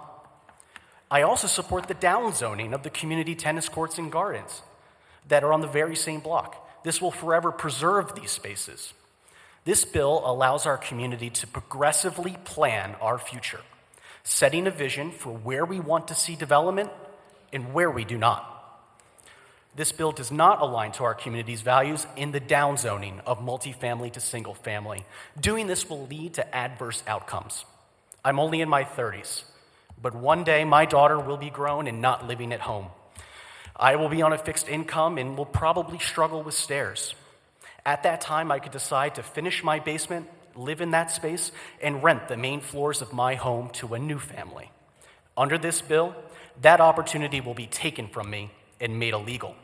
I also support the downzoning of the community tennis courts and gardens that are on the very same block. This will forever preserve these spaces. This bill allows our community to progressively plan our future, setting a vision for where we want to see development and where we do not. This bill does not align to our community's values in the downzoning of multifamily to single family. Doing this will lead to adverse outcomes. I'm only in my 30s, but one day my daughter will be grown and not living at home. I will be on a fixed income and will probably struggle with stairs. At that time, I could decide to finish my basement, live in that space, and rent the main floors of my home to a new family. Under this bill, that opportunity will be taken from me and made illegal.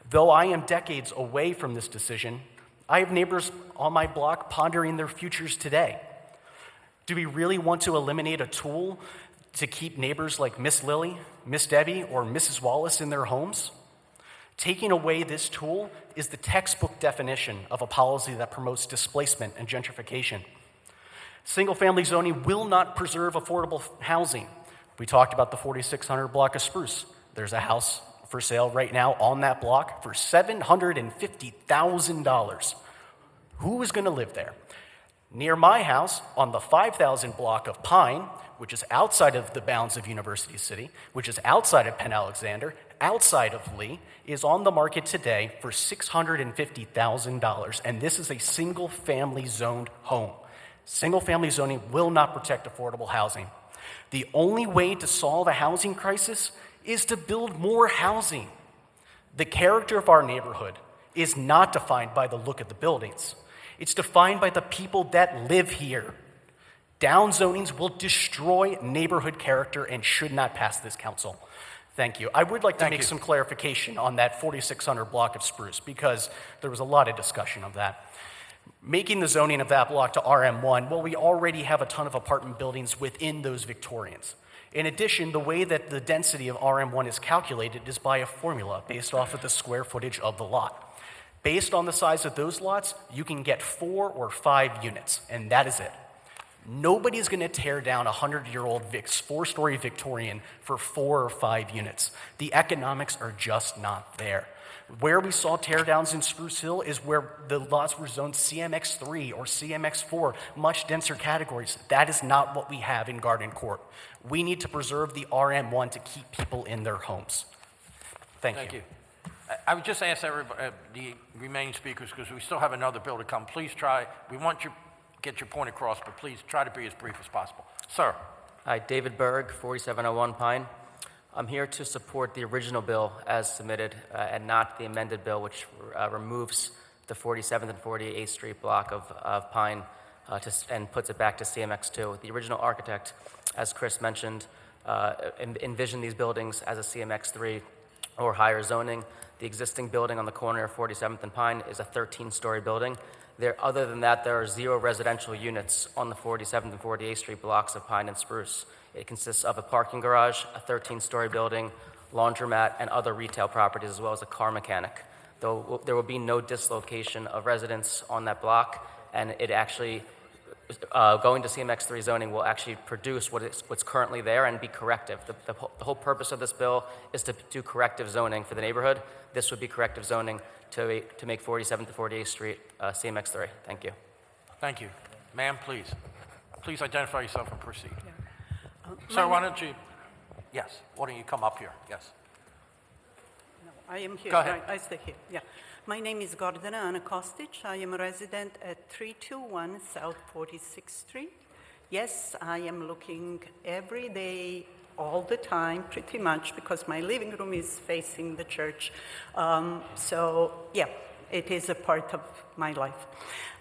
Though I am decades away from this decision, I have neighbors on my block pondering their futures today. Do we really want to eliminate a tool to keep neighbors like Miss Lily, Miss Debbie, or Mrs. Wallace in their homes? Taking away this tool is the textbook definition of a policy that promotes displacement and gentrification. Single-family zoning will not preserve affordable housing. We talked about the 4600 block of Spruce. There's a house for sale right now on that block for $750,000. Who is going to live there? Near my house, on the 5000 block of Pine, which is outside of the bounds of University City, which is outside of Penn Alexander, outside of Lee, is on the market today for $650,000, and this is a single-family zoned home. Single-family zoning will not protect affordable housing. The only way to solve a housing crisis is to build more housing. The character of our neighborhood is not defined by the look of the buildings. It's defined by the people that live here. Down zonings will destroy neighborhood character and should not pass this council. Thank you. I would like to make some clarification on that 4600 block of Spruce because there was a lot of discussion of that. Making the zoning of that block to RM1, well, we already have a ton of apartment buildings within those Victorians. In addition, the way that the density of RM1 is calculated is by a formula based off of the square footage of the lot. Based on the size of those lots, you can get 4 or 5 units, and that is it. Nobody's going to tear down a 100-year-old 4-story Victorian for 4 or 5 units. The economics are just not there. Where we saw teardowns in Spruce Hill is where the lots were zoned CMX3 or CMX4, much denser categories. That is not what we have in Garden Court. We need to preserve the RM1 to keep people in their homes. Thank you. I would just ask everybody, the remaining speakers, because we still have another bill to come, please try, we want you to get your point across, but please try to be as brief as possible. Sir. Hi, David Berg, 4701 Pine. I'm here to support the original bill as submitted and not the amended bill, which removes the 47th and 48th Street block of Pine and puts it back to CMX2. The original architect, as Chris mentioned, envisioned these buildings as a CMX3 or higher zoning. The existing building on the corner of 47th and Pine is a 13-story building. Other than that, there are 0 residential units on the 47th and 48th Street blocks of Pine and Spruce. It consists of a parking garage, a 13-story building, laundromat, and other retail properties, as well as a car mechanic. Though there will be no dislocation of residents on that block, and it actually, going to CMX3 zoning will actually produce what's currently there and be corrective. The whole purpose of this bill is to do corrective zoning for the neighborhood. This would be corrective zoning to make 47th to 48th Street CMX3. Thank you. Thank you. Ma'am, please. Please identify yourself and proceed. Sir, why don't you, yes, why don't you come up here? Yes. No, I am here. Go ahead. I stay here. Yeah. My name is Gordana Ana Kostic. I am a resident at 321 South 46th Street. Yes, I am looking every day, all the time, pretty much, because my living room is facing the church. So, yeah, it is a part of my life.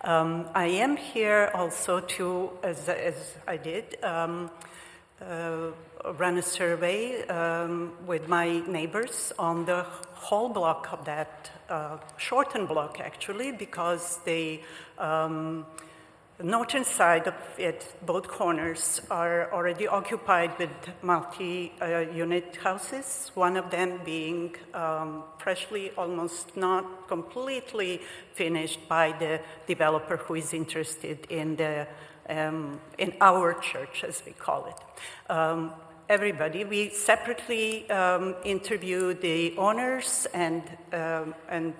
I am here also to, as I did, run a survey with my neighbors on the whole block of that shortened block, actually, because the northern side of it, both corners, are already occupied with multi-unit houses, one of them being freshly, almost not completely finished by the developer who is interested in our church, as we call it. Everybody, we separately interviewed the owners and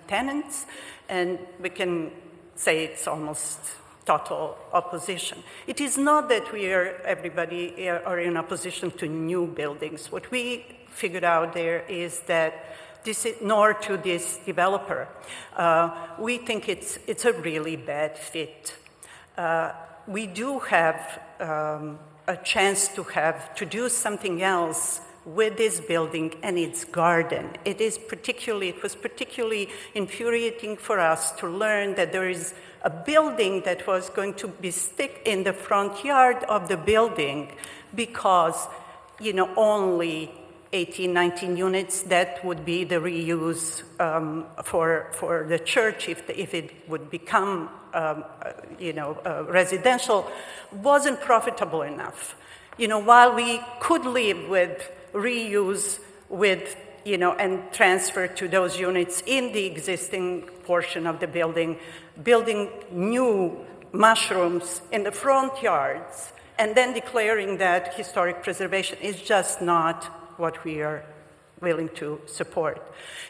tenants, and we can say it's almost total opposition. It is not that everybody are in opposition to new buildings. What we figured out there is that nor to this developer. We think it's a really bad fit. We do have a chance to do something else with this building and its garden. It was particularly infuriating for us to learn that there is a building that was going to be stick in the front yard of the building because, only 18, 19 units, that would be the reuse for the church if it would become, residential, wasn't profitable enough. While we could live with reuse and transfer to those units in the existing portion of the building, building new mushrooms in the front yards, and then declaring that historic preservation is just not what we are willing to support.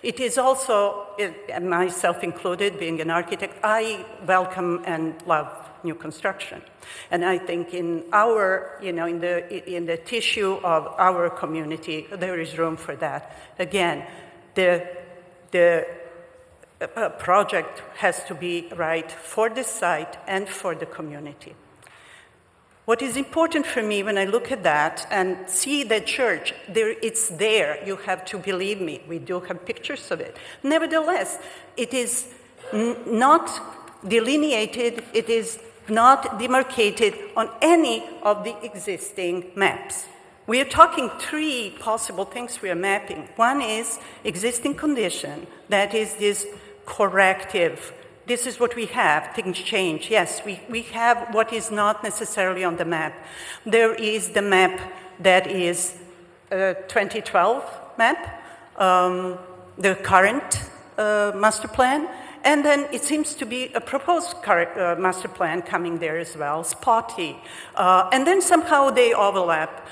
It is also, and myself included, being an architect, I welcome and love new construction. And I think in our, in the tissue of our community, there is room for that. Again, the project has to be right for the site and for the community. What is important for me when I look at that and see the church, it's there. You have to believe me. We do have pictures of it. Nevertheless, it is not delineated. It is not demarcated on any of the existing maps. We are talking three possible things we are mapping. One is existing condition. That is this corrective. This is what we have. Things change. Yes, we have what is not necessarily on the map. There is the map that is 2012 map, the current master plan, and then it seems to be a proposed master plan coming there as well, spotty. And then somehow they overlap.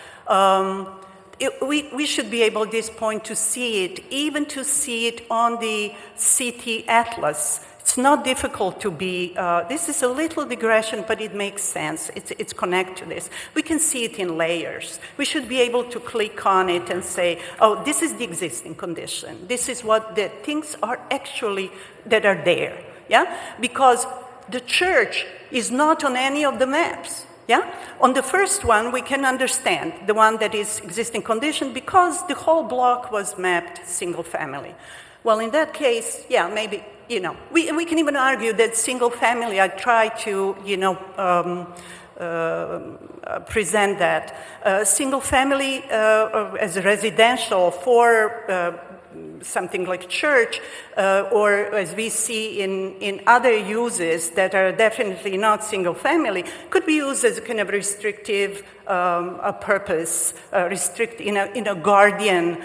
We should be able at this point to see it, even to see it on the city atlas. It's not difficult to be, this is a little digression, but it makes sense. It's connected to this. We can see it in layers. We should be able to click on it and say, oh, this is the existing condition. This is what the things are actually that are there, yeah? Because the church is not on any of the maps, yeah? On the first one, we can understand the one that is existing condition because the whole block was mapped single family. Well, in that case, yeah, maybe, we can even argue that single family, I try to, present that. Single family as a residential for something like church, or as we see in other uses that are definitely not single family, could be used as a kind of restrictive purpose, in a guardian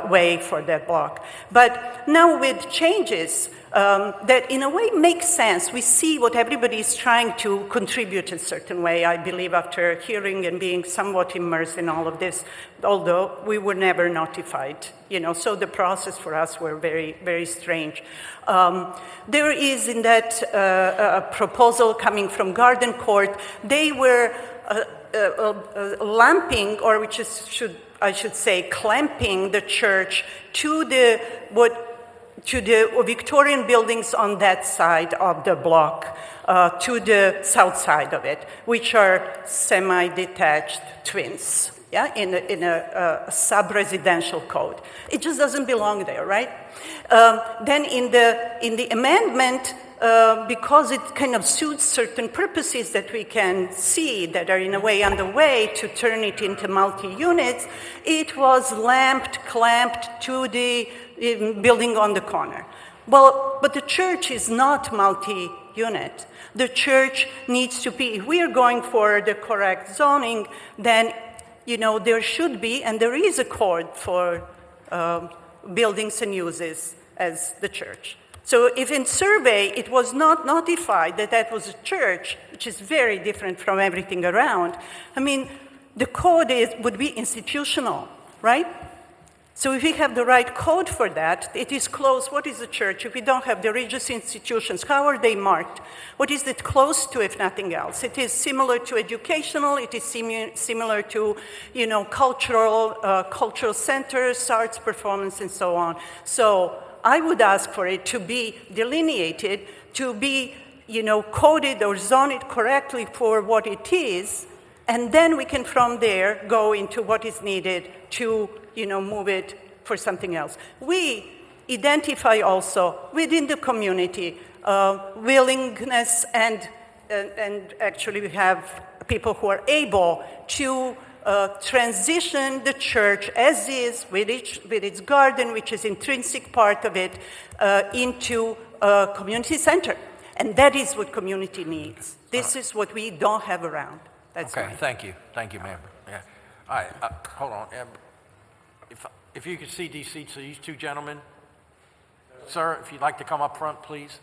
way for that block. But now with changes, that in a way makes sense. We see what everybody is trying to contribute in a certain way, I believe, after hearing and being somewhat immersed in all of this, although we were never notified, so the process for us were very, very strange. There is in that a proposal coming from Garden Court. They were lumping, or I should say, clamping the church to the Victorian buildings on that side of the block, to the south side of it, which are semi-detached twins, yeah, in a sub-residential code. It just doesn't belong there, right? Then in the amendment, because it kind of suits certain purposes that we can see that are in a way underway to turn it into multi-units, it was clamped to the building on the corner. Well, but the church is not multi-unit. The church needs to be, if we are going for the correct zoning, then, there should be, and there is a code for buildings and uses as the church. So if in survey it was not notified that that was a church, which is very different from everything around, the code would be institutional, right? So if we have the right code for that, it is close. What is a church? If we don't have the religious institutions, how are they marked? What is it close to, if nothing else? It is similar to educational. It is similar to, cultural centers, arts performance, and so on. So I would ask for it to be delineated, to be, coded or zoned correctly for what it is, and then we can from there go into what is needed to move it for something else. We identify also within the community willingness and actually we have people who are able to transition the church as is with its garden, which is intrinsic part of it, into a community center. And that is what community needs. This is what we don't have around. That's Okay, right. thank you. Thank you, ma'am. Yeah. All right, hold on. If you could see these seats, so these two gentlemen, sir, if you'd like to come up front, please.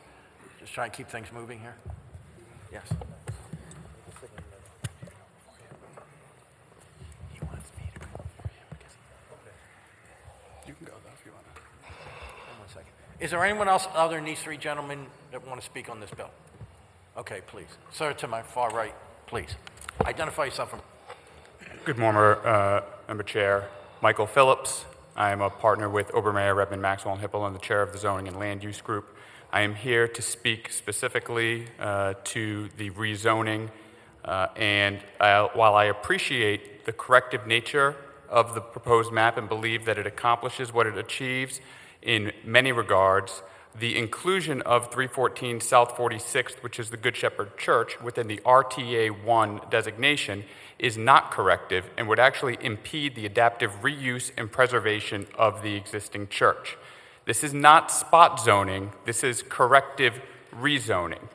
Just try and keep things moving here. Yes. You can go, though, if you want to. One second. Is there anyone else other than these three gentlemen that want to speak on this bill? Okay, please. Sir, to my far right, please. Identify yourself. Good morning, Member Chair. Michael Phillips. I am a partner with Obermayor Redmond Maxwell and Hippel and the chair of the Zoning and Land Use Group. I am here to speak specifically to the rezoning, and while I appreciate the corrective nature of the proposed map and believe that it accomplishes what it achieves in many regards, the inclusion of 314 South 46th, which is the Good Shepherd Church, within the RTA1 designation is not corrective and would actually impede the adaptive reuse and preservation of the existing church. This is not spot zoning, this is corrective rezoning.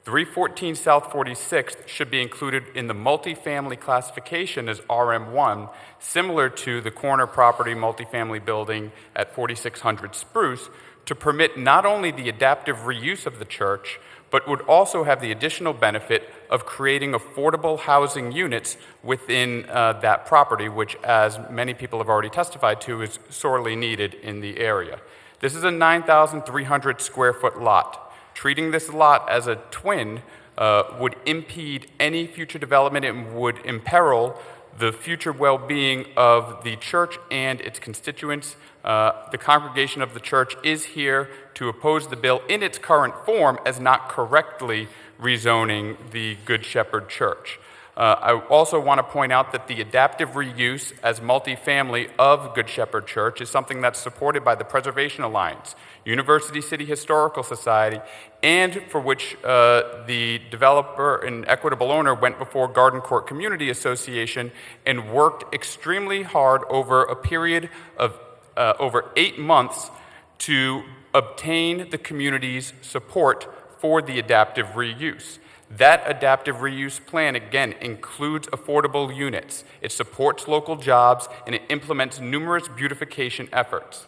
314 South 46th should be included in the multifamily classification as RM1, similar to the corner property multifamily building at 4600 Spruce, to permit not only the adaptive reuse of the church, but would also have the additional benefit of creating affordable housing units within that property, which, as many people have already testified to, is sorely needed in the area. This is a 9,300 square foot lot. Treating this lot as a twin would impede any future development and would imperil the future well-being of the church and its constituents. The congregation of the church is here to oppose the bill in its current form as not correctly rezoning the Good Shepherd Church. I also want to point out that the adaptive reuse as multifamily of Good Shepherd Church is something that's supported by the Preservation Alliance, University City Historical Society, and for which the developer and equitable owner went before Garden Court Community Association and worked extremely hard over a period of over 8 months to obtain the community's support for the adaptive reuse. That adaptive reuse plan, again, includes affordable units. It supports local jobs, and it implements numerous beautification efforts.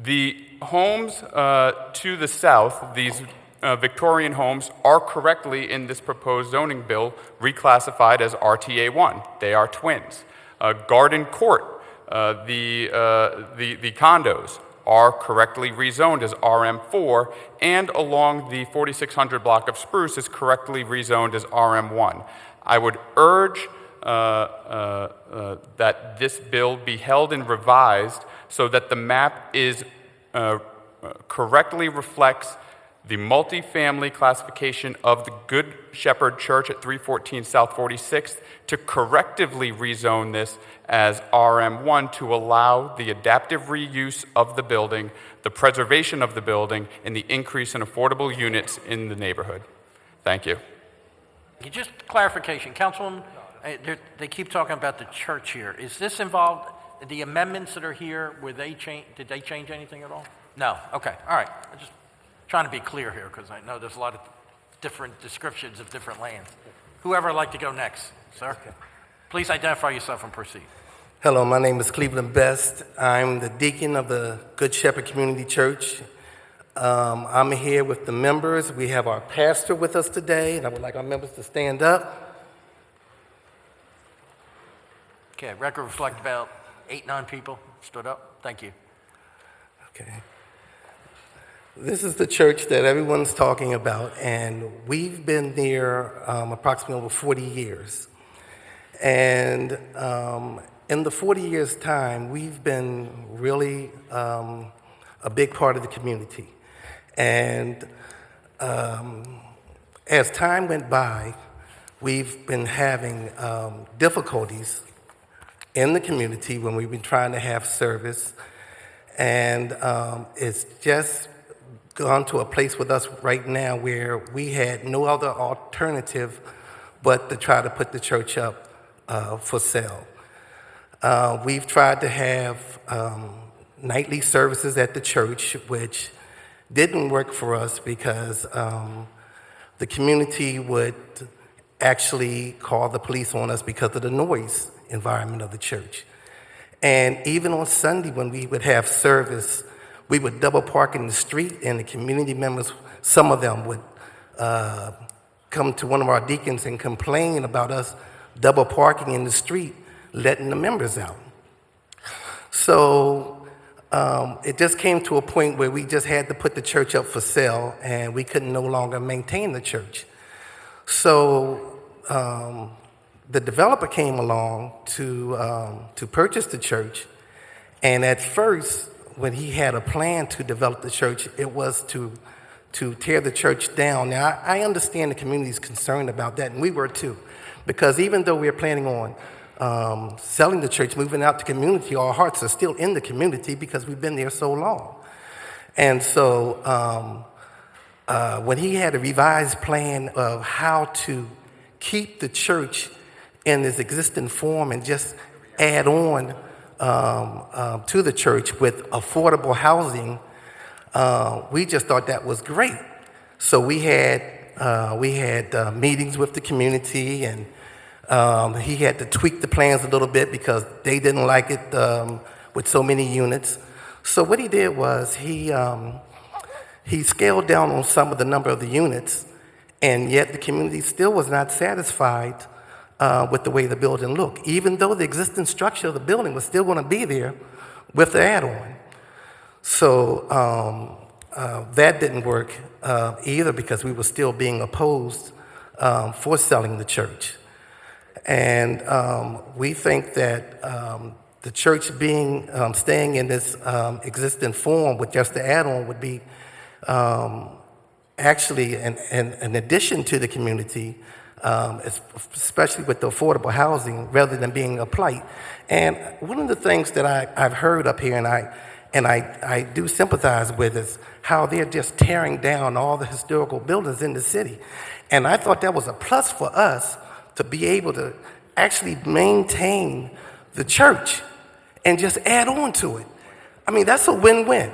The homes to the south, these Victorian homes, are correctly in this proposed zoning bill reclassified as RTA1. They are twins. Garden Court, the condos, are correctly rezoned as RM4, and along the 4600 block of Spruce is correctly rezoned as RM1. I would urge that this bill be held and revised so that the map is correctly reflects the multifamily classification of the Good Shepherd Church at 314 South 46th to correctively rezone this as RM1 to allow the adaptive reuse of the building, the preservation of the building, and the increase in affordable units in the neighborhood. Thank you. Just clarification, Councilwoman, they keep talking about the church here. Is this involved, the amendments that are here, did they change anything at all? No, okay, all right. I'm just trying to be clear here because I know there's a lot of different descriptions of different lands. Whoever would like to go next, sir? Please identify yourself and proceed. Hello, my name is Cleveland Best. I'm the deacon of the Good Shepherd Community Church. I'm here with the members. We have our pastor with us today, and I would like our members to stand up. Okay, record reflect about 8, 9 people stood up. Thank you. Okay. This is the church that everyone's talking about, and we've been there approximately over 40 years. And in the 40 years' time, we've been really a big part of the community. And as time went by, we've been having difficulties in the community when we've been trying to have service. And it's just gone to a place with us right now where we had no other alternative but to try to put the church up for sale. We've tried to have nightly services at the church, which didn't work for us because the community would actually call the police on us because of the noise environment of the church. And even on Sunday, when we would have service, we would double park in the street, and the community members, some of them would come to one of our deacons and complain about us double parking in the street, letting the members out. So it just came to a point where we just had to put the church up for sale, and we could no longer maintain the church. So the developer came along to purchase the church, and at first, when he had a plan to develop the church, it was to tear the church down. Now, I understand the community's concerned about that, and we were too, because even though we're planning on selling the church, moving out to community, our hearts are still in the community because we've been there so long. And so when he had a revised plan of how to keep the church in its existing form and just add on to the church with affordable housing, we just thought that was great. So we had meetings with the community, and he had to tweak the plans a little bit because they didn't like it with so many units. So what he did was he scaled down on some of the number of the units, and yet the community still was not satisfied with the way the building looked, even though the existing structure of the building was still going to be there with the add-on. So that didn't work either because we were still being opposed for selling the church. And we think that the church staying in this existing form with just the add-on would be actually an addition to the community, especially with the affordable housing, rather than being a plight. And one of the things that I've heard up here, and I do sympathize with, is how they're just tearing down all the historical buildings in the city. And I thought that was a plus for us to be able to actually maintain the church and just add on to it. I mean, that's a win-win.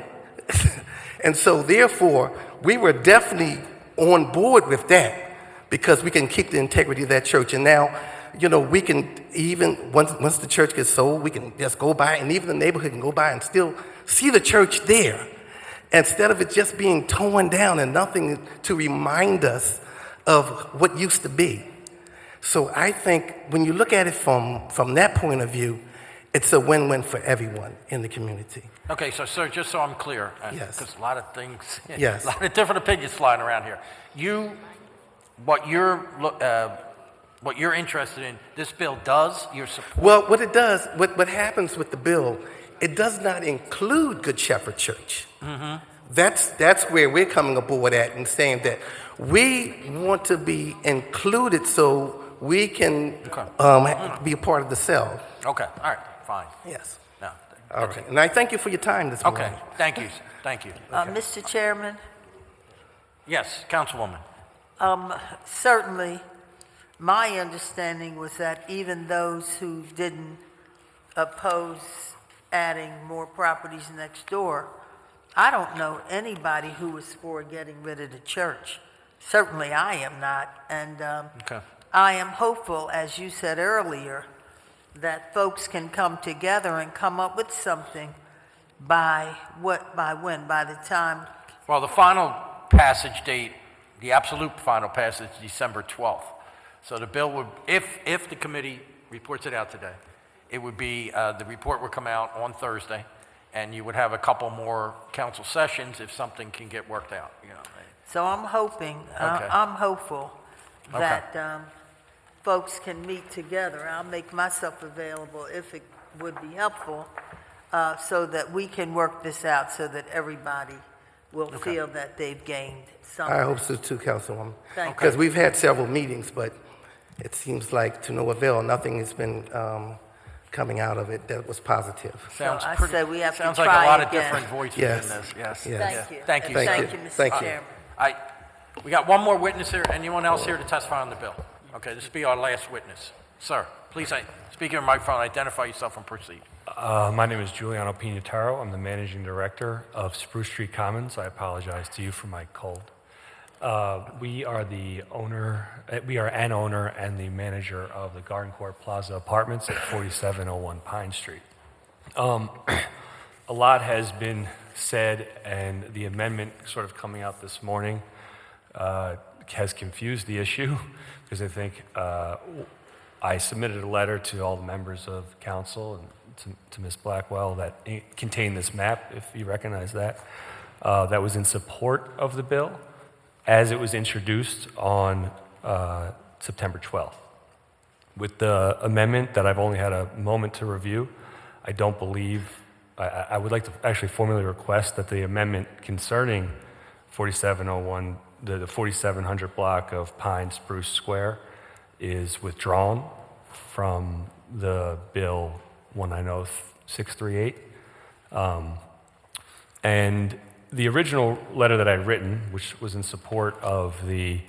And so therefore, we were definitely on board with that because we can keep the integrity of that church. And now, you know, we can even, once the church gets sold, we can just go by, and even the neighborhood can go by and still see the church there, instead of it just being torn down and nothing to remind us of what used to be. So I think when you look at it from that point of view, it's a win-win for everyone in the community. Okay, so sir, just so I'm clear, Yes. because a lot of things, Yes. a lot of different opinions flying around here. What you're interested in, this bill does, your support? Well, what it does, what happens with the bill, it does not include Good Shepherd Church. Mm-hmm. That's where we're coming aboard at and saying that we want to be included so we can be a part of the sale. Okay, all right, fine. Yes. No, All right. And I thank you for your time this morning. okay, thank you, thank you. Mr. Chairman, Yes, Councilwoman. certainly, my understanding was that even those who didn't oppose adding more properties next door, I don't know anybody who was for getting rid of the church. Certainly I am not. And Okay. I am hopeful, as you said earlier, that folks can come together and come up with something by when? By the time? Well, the final passage date, the absolute final passage, December 12th. So the bill would, if the committee reports it out today, it would be, the report would come out on Thursday, and you would have a couple more council sessions if something can get worked out, you know. So I'm hoping, Okay. I'm hopeful Okay. that folks can meet together. I'll make myself available if it would be helpful, so that we can work this out so that everybody will Okay. feel that they've gained something. I hope so too, Councilwoman. Thank you. Because we've had several meetings, but it seems like to no avail. Nothing has been coming out of it that was positive. Sounds I pretty- say we have to sounds like try a lot of again. different voices Yes. in this, yes. Yes. Thank you. Thank you. Thank sir. you, Mr. Thank you. Chairman. We got one more witness here. Anyone else here to testify on the bill? Okay, this will be our last witness. Sir. Please speak in your microphone, identify yourself and proceed. My name is Giuliano Pignataro. I'm the managing director of Spruce Street Commons. I apologize to you for my cold. We are an owner and the manager of the Garden Court Plaza Apartments at 4701 Pine Street. A lot has been said, and the amendment sort of coming out this morning has confused the issue, because I think I submitted a letter to all the members of council and to Ms. Blackwell that contained this map, if you recognize that, that was in support of the bill as it was introduced on September 12th. With the amendment that I've only had a moment to review, I don't believe, I would like to actually formally request that the amendment concerning 4701, the 4700 block of Pine Spruce Square is withdrawn from the bill 190638. And the original letter that I'd written, which was in support of the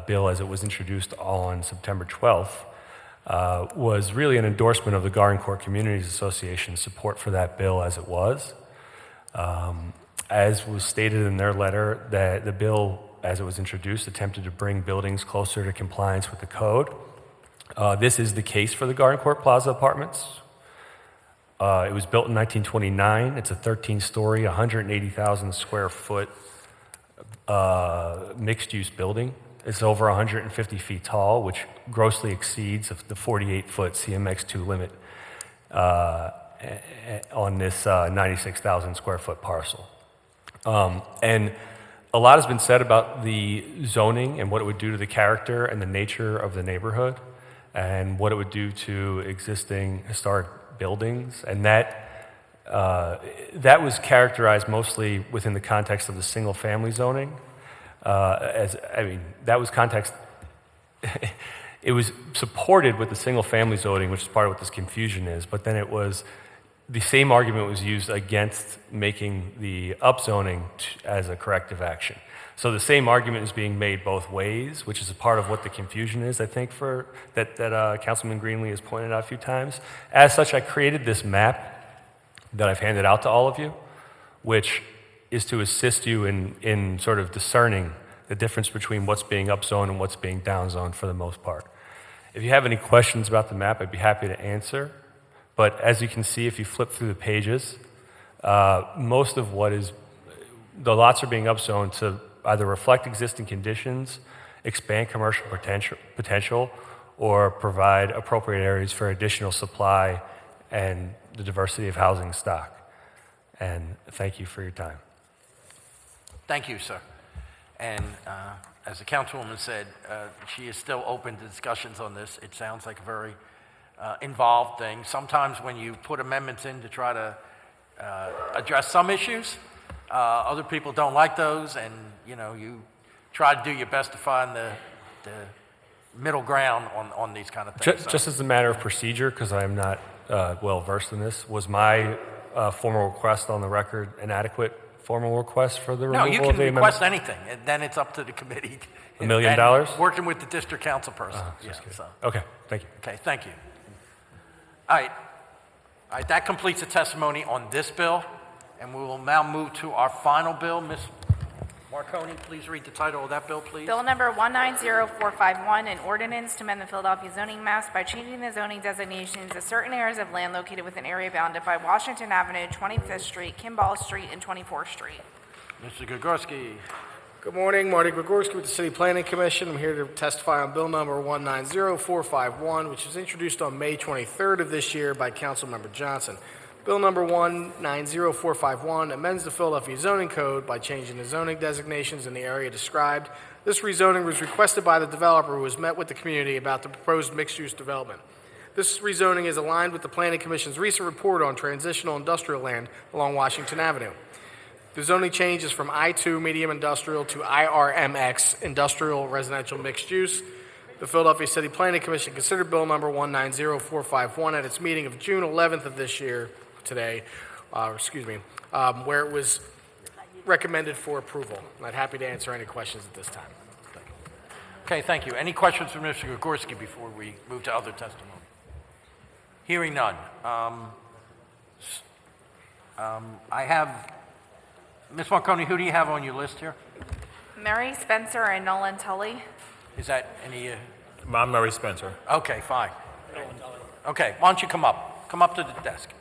bill as it was introduced on September 12th, was really an endorsement of the Garden Court Communities Association's support for that bill as it was. As was stated in their letter, that the bill, as it was introduced, attempted to bring buildings closer to compliance with the code. This is the case for the Garden Court Plaza Apartments. It was built in 1929. It's a 13-story, 180,000 square foot mixed-use building. It's over 150 feet tall, which grossly exceeds the 48-foot CMX2 limit on this 96,000 square foot parcel. And a lot has been said about the zoning and what it would do to the character and the nature of the neighborhood and what it would do to existing historic buildings. And that was characterized mostly within the context of the single-family zoning. That was context. It was supported with the single-family zoning, which is part of what this confusion is, but then it was the same argument was used against making the upzoning as a corrective action. So the same argument is being made both ways, which is a part of what the confusion is, I think, for that Councilman Greenlee has pointed out a few times. As such, I created this map that I've handed out to all of you, which is to assist you in sort of discerning the difference between what's being upzoned and what's being downzoned for the most part. If you have any questions about the map, I'd be happy to answer. But as you can see, if you flip through the pages, most of the lots are being upzoned to either reflect existing conditions, expand commercial potential, or provide appropriate areas for additional supply and the diversity of housing stock. And thank you for your time. Thank you, sir. And as the councilwoman said, she is still open to discussions on this. It sounds like a very involved thing. Sometimes when you put amendments in to try to address some issues, other people don't like those, and you try to do your best to find the middle ground on these kind of things. Just as a matter of procedure, because I'm not well versed in this, was my formal request on the record an adequate formal request for the removal of the amendment? No, you can request anything, and then it's up to the committee. $1 million? Working with the district council person. Okay, thank you. Okay, thank you. All right, that completes the testimony on this bill, and we will now move to our final bill. Ms. Marconi, please read the title of that bill, please. Bill number 190451, an ordinance to amend the Philadelphia zoning maps by changing the zoning designations of certain areas of land located within area bounded by Washington Avenue, 25th Street, Kimball Street, and 24th Street. Mr. Gregorski. Good morning, Marty Gregorski with the City Planning Commission. I'm here to testify on bill number 190451, which was introduced on May 23rd of this year by Councilmember Johnson. Bill number 190451 amends the Philadelphia zoning code by changing the zoning designations in the area described. This rezoning was requested by the developer who has met with the community about the proposed mixed-use development. This rezoning is aligned with the Planning Commission's recent report on transitional industrial land along Washington Avenue. The zoning change is from I2 medium industrial to IRMX industrial residential mixed use. The Philadelphia City Planning Commission considered bill number 190451 at its meeting of June 11th of this year, where it was recommended for approval. I'm happy to answer any questions at this time. Okay, thank you. Any questions from Mr. Gregorski before we move to other testimony? Hearing none. I have, Ms. Marconi, who do you have on your list here? Mary Spencer and Nolan Tully. Is that any? I'm Murray Spencer. Okay, fine. Okay, why don't you come up? Come up to the desk.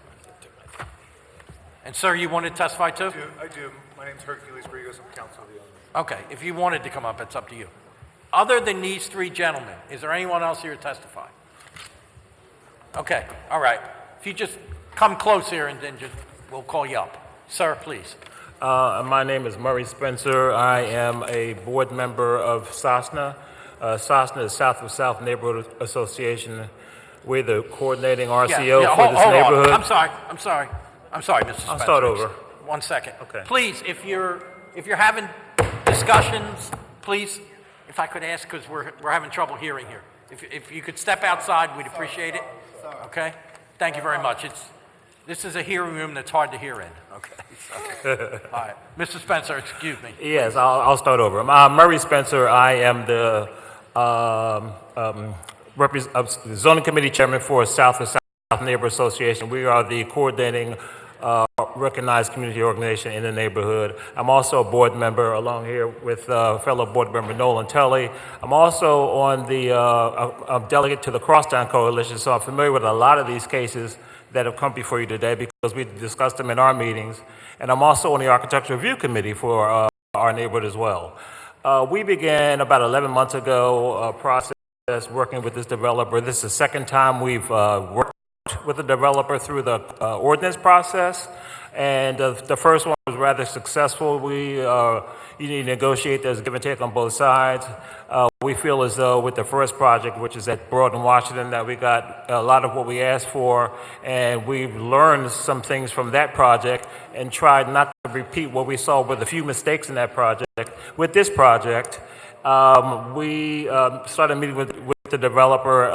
And sir, you want to testify too? I do. My name's Hercules Grigos. I'm counsel of the owner. Okay, if you wanted to come up, it's up to you. Other than these three gentlemen, is there anyone else here to testify? Okay, all right. If you just come close here and then we'll call you up. Sir, please. My name is Murray Spencer. I am a board member of SOSNA. SOSNA is South of South Neighborhood Association. We're the coordinating RCO for this neighborhood. I'm sorry, Mr. Spencer. I'll start over. 1 second. Okay. Please, if you're having discussions, please, if I could ask, because we're having trouble hearing here. If you could step outside, we'd appreciate it. Okay? Thank you very much. This is a hearing room that's hard to hear in. Okay. All right. Mr. Spencer, excuse me. Yes, I'll start over. Murray Spencer. I am the zoning committee chairman for South of South Neighborhood Association. We are the coordinating recognized community organization in the neighborhood. I'm also a board member along here with fellow board member Nolan Tully. I'm also on the I'm delegate to the Crosstown Coalition, so I'm familiar with a lot of these cases that have come before you today because we discussed them in our meetings. And I'm also on the Architecture Review Committee for our neighborhood as well. We began about 11 months ago a process working with this developer. This is the second time we've worked with the developer through the ordinance process. And the first one was rather successful. You need to negotiate. There's give and take on both sides. We feel as though with the first project, which is at Broad and Washington, that we got a lot of what we asked for, and we've learned some things from that project and tried not to repeat what we saw with a few mistakes in that project. With this project, we started meeting with the developer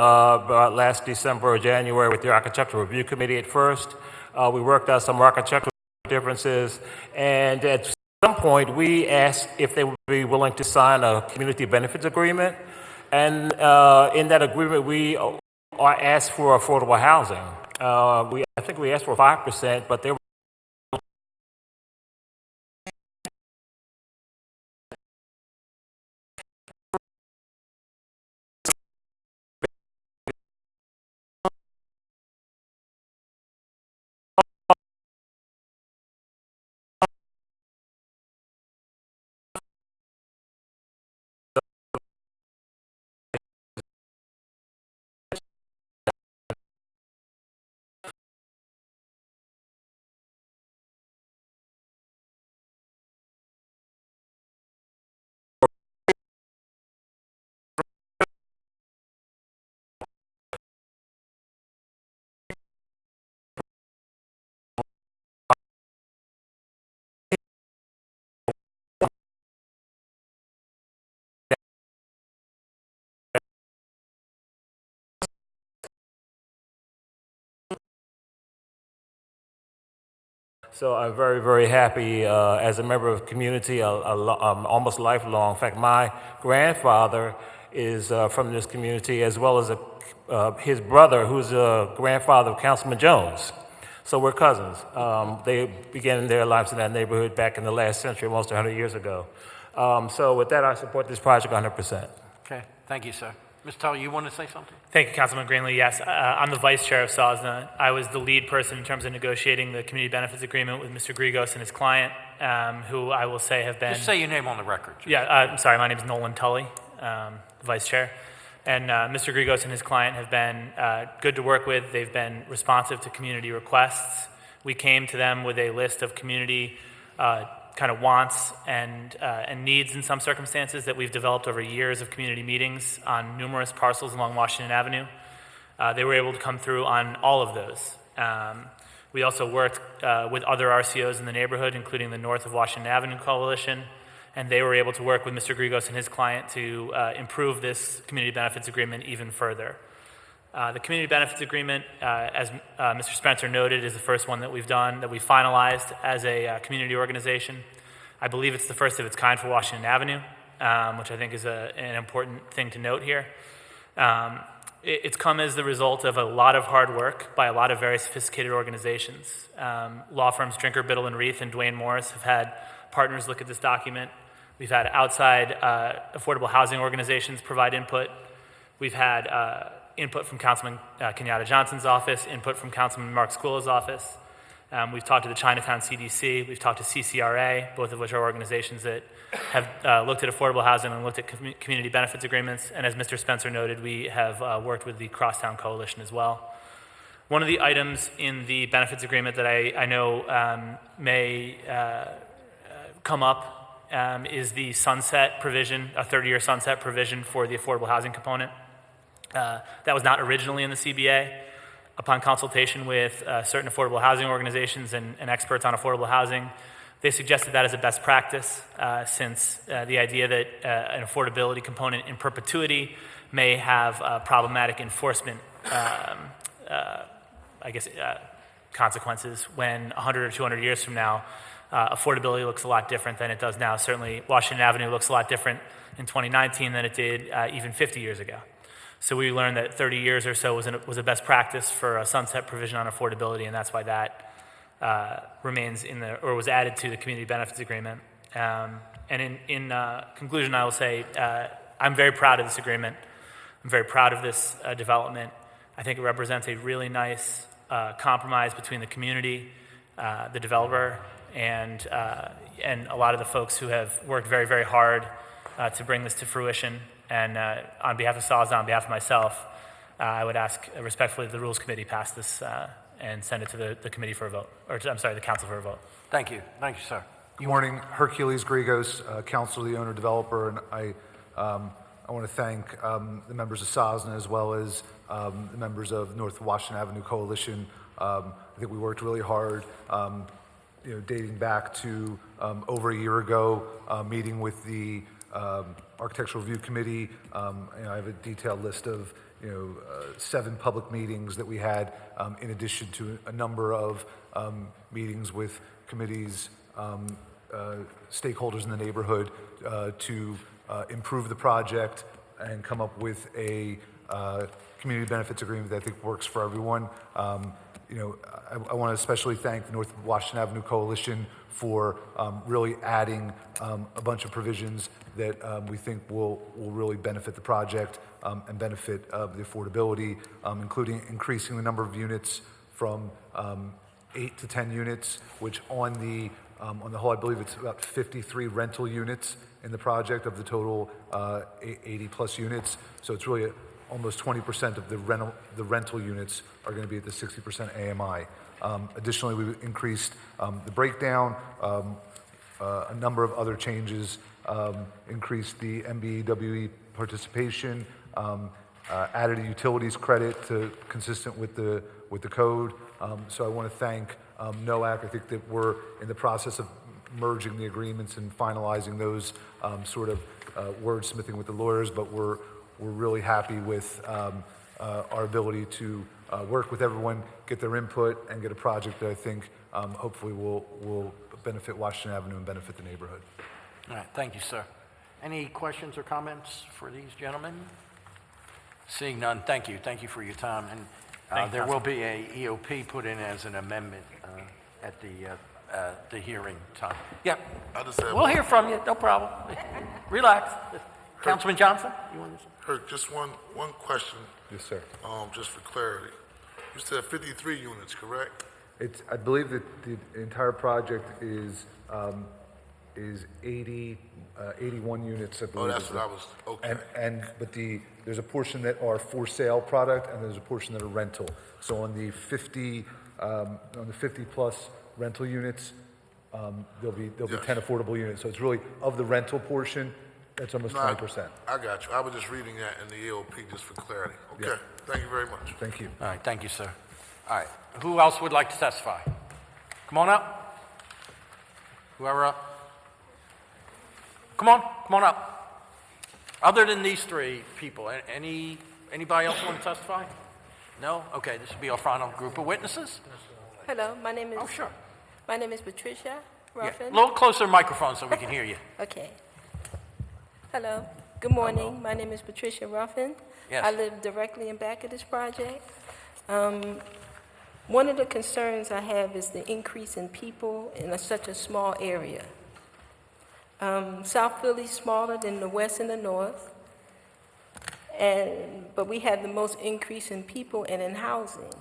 last December or January with the Architectural Review Committee at first. We worked out some architectural differences, and at some point we asked if they would be willing to sign a community benefits agreement. And in that agreement, we asked for affordable housing. I think we asked for 5%, but they were So I'm very, very happy as a member of the community, almost lifelong. In fact, my grandfather is from this community, as well as his brother, who's a grandfather of Councilman Jones. So we're cousins. They began their lives in that neighborhood back in the last century, almost 100 years ago. So with that, I support this project 100%. Okay, thank you, sir. Ms. Tully, you want to say something? Thank you, Councilman Greenlee. Yes, I'm the vice chair of SOSNA. I was the lead person in terms of negotiating the community benefits agreement with Mr. Grigos and his client, who I will say have been... Just say your name on the record. Yeah, I'm sorry, my name is Nolan Tully, vice chair. And Mr. Grigos and his client have been good to work with. They've been responsive to community requests. We came to them with a list of community kind of wants and needs in some circumstances that we've developed over years of community meetings on numerous parcels along Washington Avenue. They were able to come through on all of those. We also worked with other RCOs in the neighborhood, including the North of Washington Avenue Coalition, and they were able to work with Mr. Grigos and his client to improve this community benefits agreement even further. The community benefits agreement, as Mr. Spencer noted, is the first one that we've done, that we finalized as a community organization. I believe it's the first of its kind for Washington Avenue. which I think is an important thing to note here. It's come as the result of a lot of hard work by a lot of very sophisticated organizations. Law firms Drinker, Biddle, and Reith and Duane Morris have had partners look at this document. We've had outside affordable housing organizations provide input. We've had input from Councilman Kenyatta Johnson's office, input from Councilman Mark Squilla's office. We've talked to the Chinatown CDC. We've talked to CCRA, both of which are organizations that have looked at affordable housing and looked at community benefits agreements. And as Mr. Spencer noted, we have worked with the Crosstown Coalition as well. One of the items in the benefits agreement that I know may come up is the sunset provision, a 30-year sunset provision for the affordable housing component. That was not originally in the CBA. Upon consultation with certain affordable housing organizations and experts on affordable housing, they suggested that as a best practice since the idea that an affordability component in perpetuity may have problematic enforcement, consequences when 100 or 200 years from now, affordability looks a lot different than it does now. Certainly, Washington Avenue looks a lot different in 2019 than it did even 50 years ago. So we learned that 30 years or so was a best practice for a sunset provision on affordability, and that's why that remains was added to the community benefits agreement. And in conclusion, I will say I'm very proud of this agreement. I'm very proud of this development. I think it represents a really nice compromise between the community, the developer, and a lot of the folks who have worked very, very hard to bring this to fruition. And on behalf of SAWS, on behalf of myself, I would ask respectfully that the Rules Committee pass this and send it to the committee for a vote, or I'm sorry, the council for a vote. Thank you, sir. Good morning, Hercules Grigos, counsel to the owner developer, and I want to thank the members of SOSNA as well as the members of North Washington Avenue Coalition. I think we worked really hard, dating back to over a year ago, meeting with the Architectural Review Committee. I have a detailed list of 7 public meetings that we had, in addition to a number of meetings with committees, stakeholders in the neighborhood to improve the project and come up with a community benefits agreement that I think works for everyone. I want to especially thank the North Washington Avenue Coalition for really adding a bunch of provisions that we think will really benefit the project and benefit the affordability, including increasing the number of units from 8 to 10 units, which on the whole, I believe it's about 53 rental units in the project of the total 80 plus units. So it's really almost 20% of the rental units are going to be at the 60% AMI. Additionally, we increased the breakdown, a number of other changes, increased the MBWE participation, added a utilities credit consistent with the code. So I want to thank NOAC. I think that we're in the process of merging the agreements and finalizing those wordsmithing with the lawyers, but we're really happy with our ability to work with everyone, get their input, and get a project that I think hopefully will benefit Washington Avenue and benefit the neighborhood. All right, thank you, sir. Any questions or comments for these gentlemen? Seeing none, thank you. Thank you for your time. And there will be a EOP put in as an amendment at the hearing time. Yep, we'll hear from you, no problem. Relax. Councilman Johnson, you want to say? Herc, just one question. Yes, sir. Just for clarity. You said 53 units, correct? I believe that the entire project is 81 units, I believe. Oh, that's what I was, okay. But there's a portion that are for sale product, and there's a portion that are rental. So on the 50 plus rental units, there'll be 10 affordable units. So it's really of the rental portion, that's almost 20%. I got you. I was just reading that in the EOP just for clarity. Okay. Yeah. Thank you very much. Thank you. All right, thank you, sir. All right, who else would like to testify? Come on up. Whoever up. Come on up. Other than these 3 people, anybody else want to testify? No? Okay, this will be our final group of witnesses. Hello, my name is. Oh, sure. My name is Patricia Ruffin. Yeah, a little closer microphone so we can hear you. Okay. Hello. Good morning. My name is Patricia Ruffin. Yes. I live directly in back of this project. One of the concerns I have is the increase in people in such a small area. South Philly's smaller than the west and the north, but we have the most increase in people and in housing.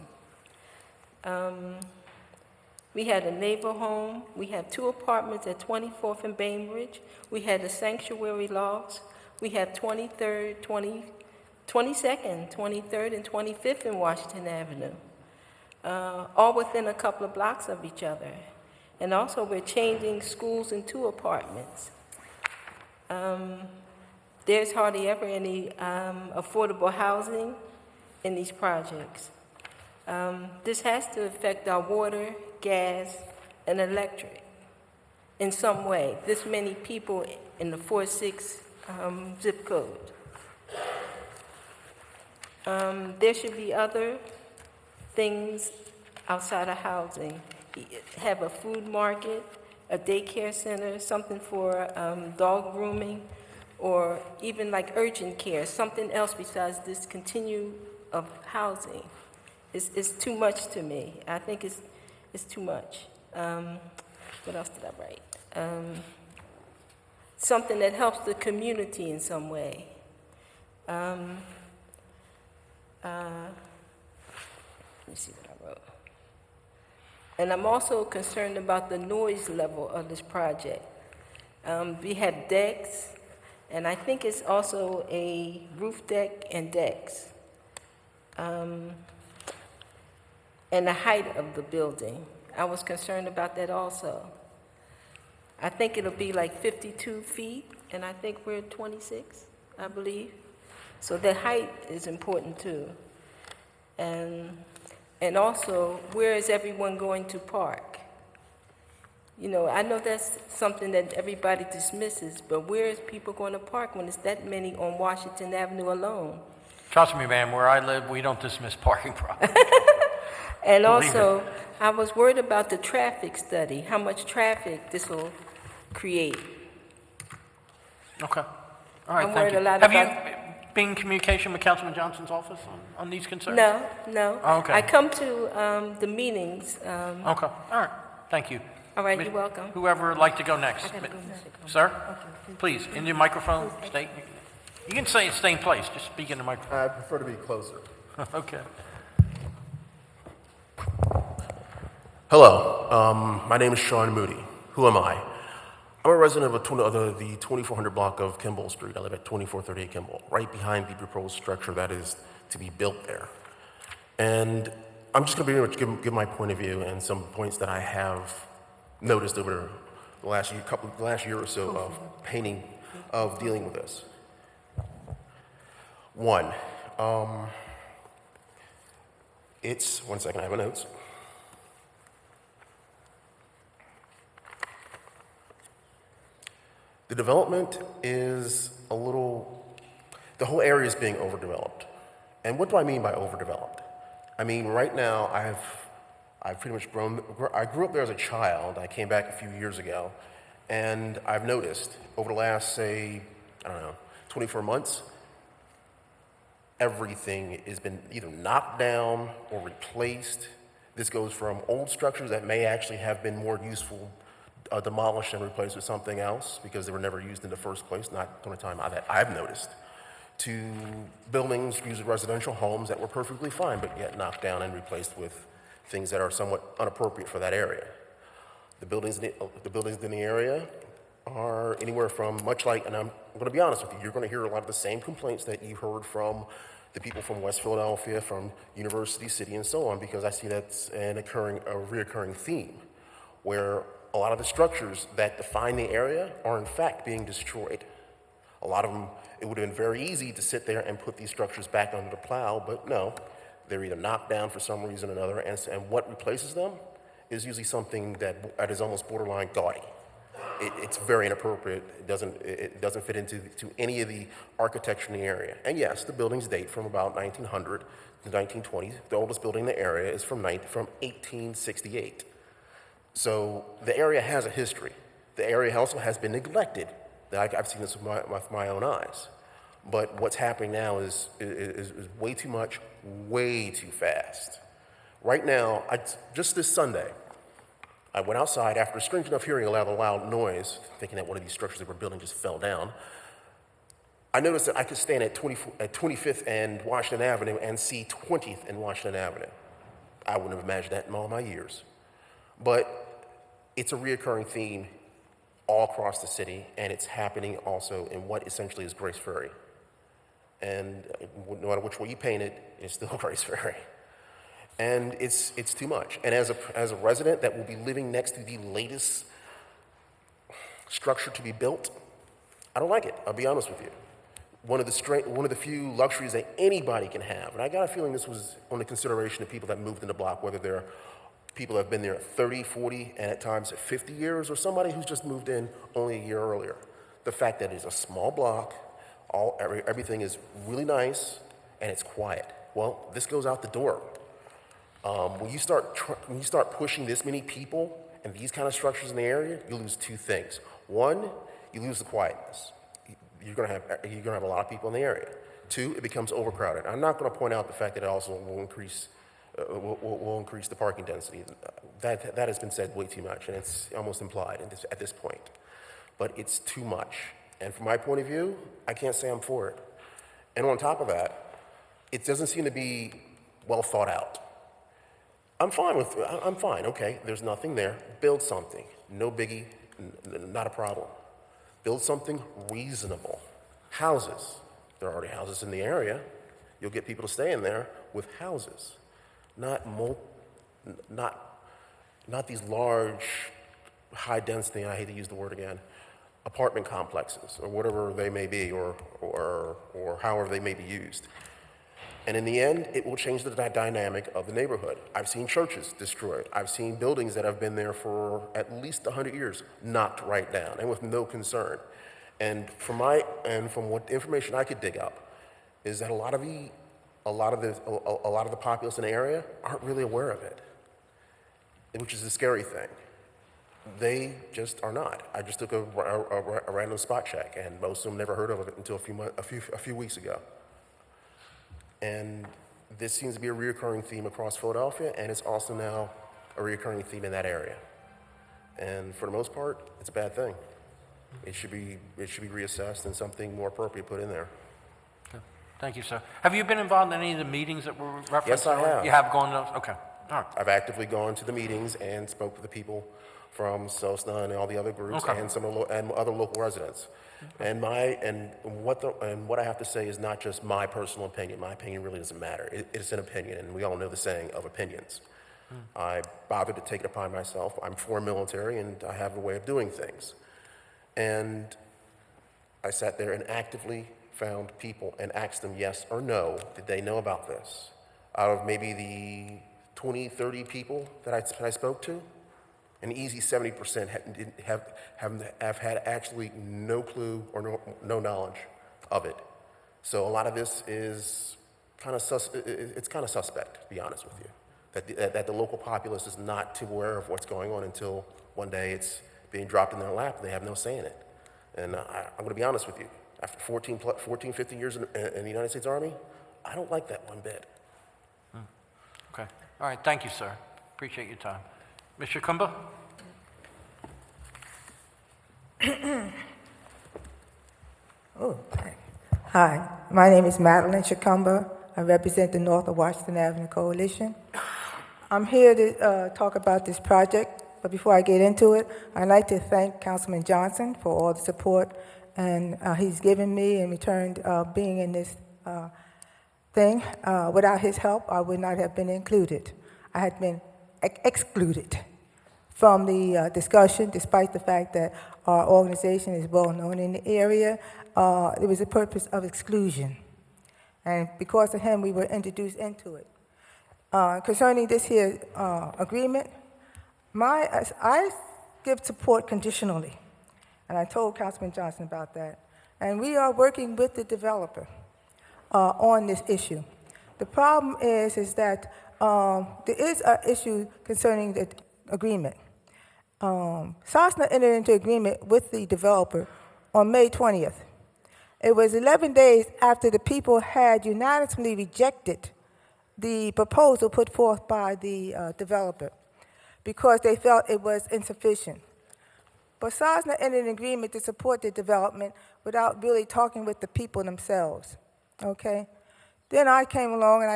We had a neighbor home. We have 2 apartments at 24th and Bainbridge. We had the sanctuary lots. We have 22nd, 23rd, and 25th in Washington Avenue, all within a couple of blocks of each other. And also, we're changing schools into apartments. There's hardly ever any affordable housing in these projects. This has to affect our water, gas, and electric in some way. This many people in the 4-6 zip code. There should be other things outside of housing. Have a food market, a daycare center, something for dog grooming, or even like urgent care, something else besides this continue of housing. It's too much to me. I think it's too much. What else did I write? Something that helps the community in some way. Let me see what I wrote. And I'm also concerned about the noise level of this project. We have decks, and I think it's also a roof deck and decks. And the height of the building. I was concerned about that also. I think it'll be like 52 feet, and I think we're 26, I believe. So the height is important too. And also, where is everyone going to park? You know, I know that's something that everybody dismisses, but where is people going to park when it's that many on Washington Avenue alone? Trust me, ma'am, where I live, we don't dismiss parking problems. And also, I was worried about the traffic study, how much traffic this will create. Okay. All right, I'm thank worried you. a lot Have about- you been in communication with Councilman Johnson's office on these concerns? No. Oh, okay. I come to the meetings. Okay, all right, thank you. All right, you're welcome. Whoever would like to go next? I gotta go next. Sir? Please, in the microphone, state. You can say stay in place, just speak in the microphone. I prefer to be closer. Okay. Hello, my name is Sean Moody. Who am I? I'm a resident of the 2400 block of Kimball Street. I live at 2438 Kimball, right behind the proposed structure that is to be built there. And I'm just going to pretty much give my point of view and some points that I have noticed over the last year or so of dealing with this. One, one second, I have my notes. The development is the whole area is being overdeveloped. And what do I mean by overdeveloped? I mean, right now, I've pretty much I grew up there as a child. I came back a few years ago, and I've noticed over the last, say, 24 months, everything has been either knocked down or replaced. This goes from old structures that may actually have been more useful demolished and replaced with something else because they were never used in the first place, not during the time that I've noticed, to buildings used as residential homes that were perfectly fine but yet knocked down and replaced with things that are somewhat inappropriate for that area. The buildings in the area are anywhere from much like, and I'm going to be honest with you, you're going to hear a lot of the same complaints that you heard from the people from West Philadelphia, from University City, and so on, because I see that's a reoccurring theme where a lot of the structures that define the area are in fact being destroyed. A lot of them, it would have been very easy to sit there and put these structures back under the plow, but no, they're either knocked down for some reason or another, and what replaces them is usually something that is almost borderline gaudy. It's very inappropriate. It doesn't fit into any of the architecture in the area. And yes, the buildings date from about 1900 to 1920. The oldest building in the area is from 1868. So the area has a history. The area also has been neglected I've seen this with my own eyes. But what's happening now is way too much, way too fast. Right now, just this Sunday, I went outside after strange enough hearing a loud noise, thinking that one of these structures that we're building just fell down. I noticed that I could stand at 25th and Washington Avenue and see 20th and Washington Avenue. I wouldn't have imagined that in all my years. But it's a reoccurring theme all across the city, and it's happening also in what essentially is Grace Ferry. And no matter which way you paint it, it's still Grace Ferry. And it's too much. And as a resident that will be living next to the latest structure to be built, I don't like it, I'll be honest with you. One of the few luxuries that anybody can have, and I got a feeling this was on the consideration of people that moved in the block, whether they're people that have been there 30, 40, and at times 50 years, or somebody who's just moved in only a year earlier. The fact that it's a small block, everything is really nice, and it's quiet. Well, this goes out the door. When you start pushing this many people and these kind of structures in the area, you lose two things. One, you lose the quietness. You're gonna have a lot of people in the area. Two, it becomes overcrowded. I'm not gonna point out the fact that it also will increase the parking density. That has been said way too much, and it's almost implied at this point. But it's too much. And from my point of view, I can't say I'm for it. And on top of that, it doesn't seem to be well thought out. I'm fine, okay, there's nothing there. Build something, no biggie, not a problem. Build something reasonable. Houses, there are already houses in the area. You'll get people to stay in there with houses, not these large, high density, I hate to use the word again, apartment complexes or whatever they may be or however they may be used. And in the end, it will change the dynamic of the neighborhood. I've seen churches destroyed. I've seen buildings that have been there for at least 100 years knocked right down, and with no concern. And from what information I could dig up, is that a lot of the populace in the area aren't really aware of it, which is a scary thing. They just are not. I just took a random spot check, and most of them never heard of it until a few weeks ago. And this seems to be a reoccurring theme across Philadelphia, and it's also now a reoccurring theme in that area. And for the most part, it's a bad thing. It should be reassessed and something more appropriate put in there. Okay. Thank you, sir. Have you been involved in any of the meetings that were referenced? Yes, I have. You have gone to those? Okay. All right. I've actively gone to the meetings and spoke with the people from Sosna and all the other groups, Okay. and other local residents. And what I have to say is not just my personal opinion. My opinion really doesn't matter. It's an opinion, and we all know the saying of opinions. I bothered to take it upon myself. I'm for military, and I have a way of doing things. And I sat there and actively found people and asked them yes or no, did they know about this? Out of maybe the 20, 30 people that I spoke to, an easy 70% have had actually no clue or no knowledge of it. So a lot of this is kind of suspect, to be honest with you, that the local populace is not too aware of what's going on until one day it's being dropped in their lap and they have no say in it. And I'm going to be honest with you, after 14, 15 years in the United States Army, I don't like that one bit. Okay. All right. Thank you, sir. Appreciate your time. Mr. Kumba? Hi, my name is Madeline Chicumba. I represent the North of Washington Avenue Coalition. I'm here to talk about this project, but before I get into it, I'd like to thank Councilman Johnson for all the support and he's given me in return being in this thing. Without his help, I would not have been included. I had been excluded from the discussion, despite the fact that our organization is well known in the area. There was a purpose of exclusion. And because of him, we were introduced into it. Concerning this here agreement, I give support conditionally. And I told Councilman Johnson about that. And we are working with the developer on this issue. The problem is that there is an issue concerning the agreement. Sosna entered into agreement with the developer on May 20th. It was 11 days after the people had unanimously rejected the proposal put forth by the developer because they felt it was insufficient. But Sosna entered an agreement to support the development without really talking with the people themselves, okay? Then I came along and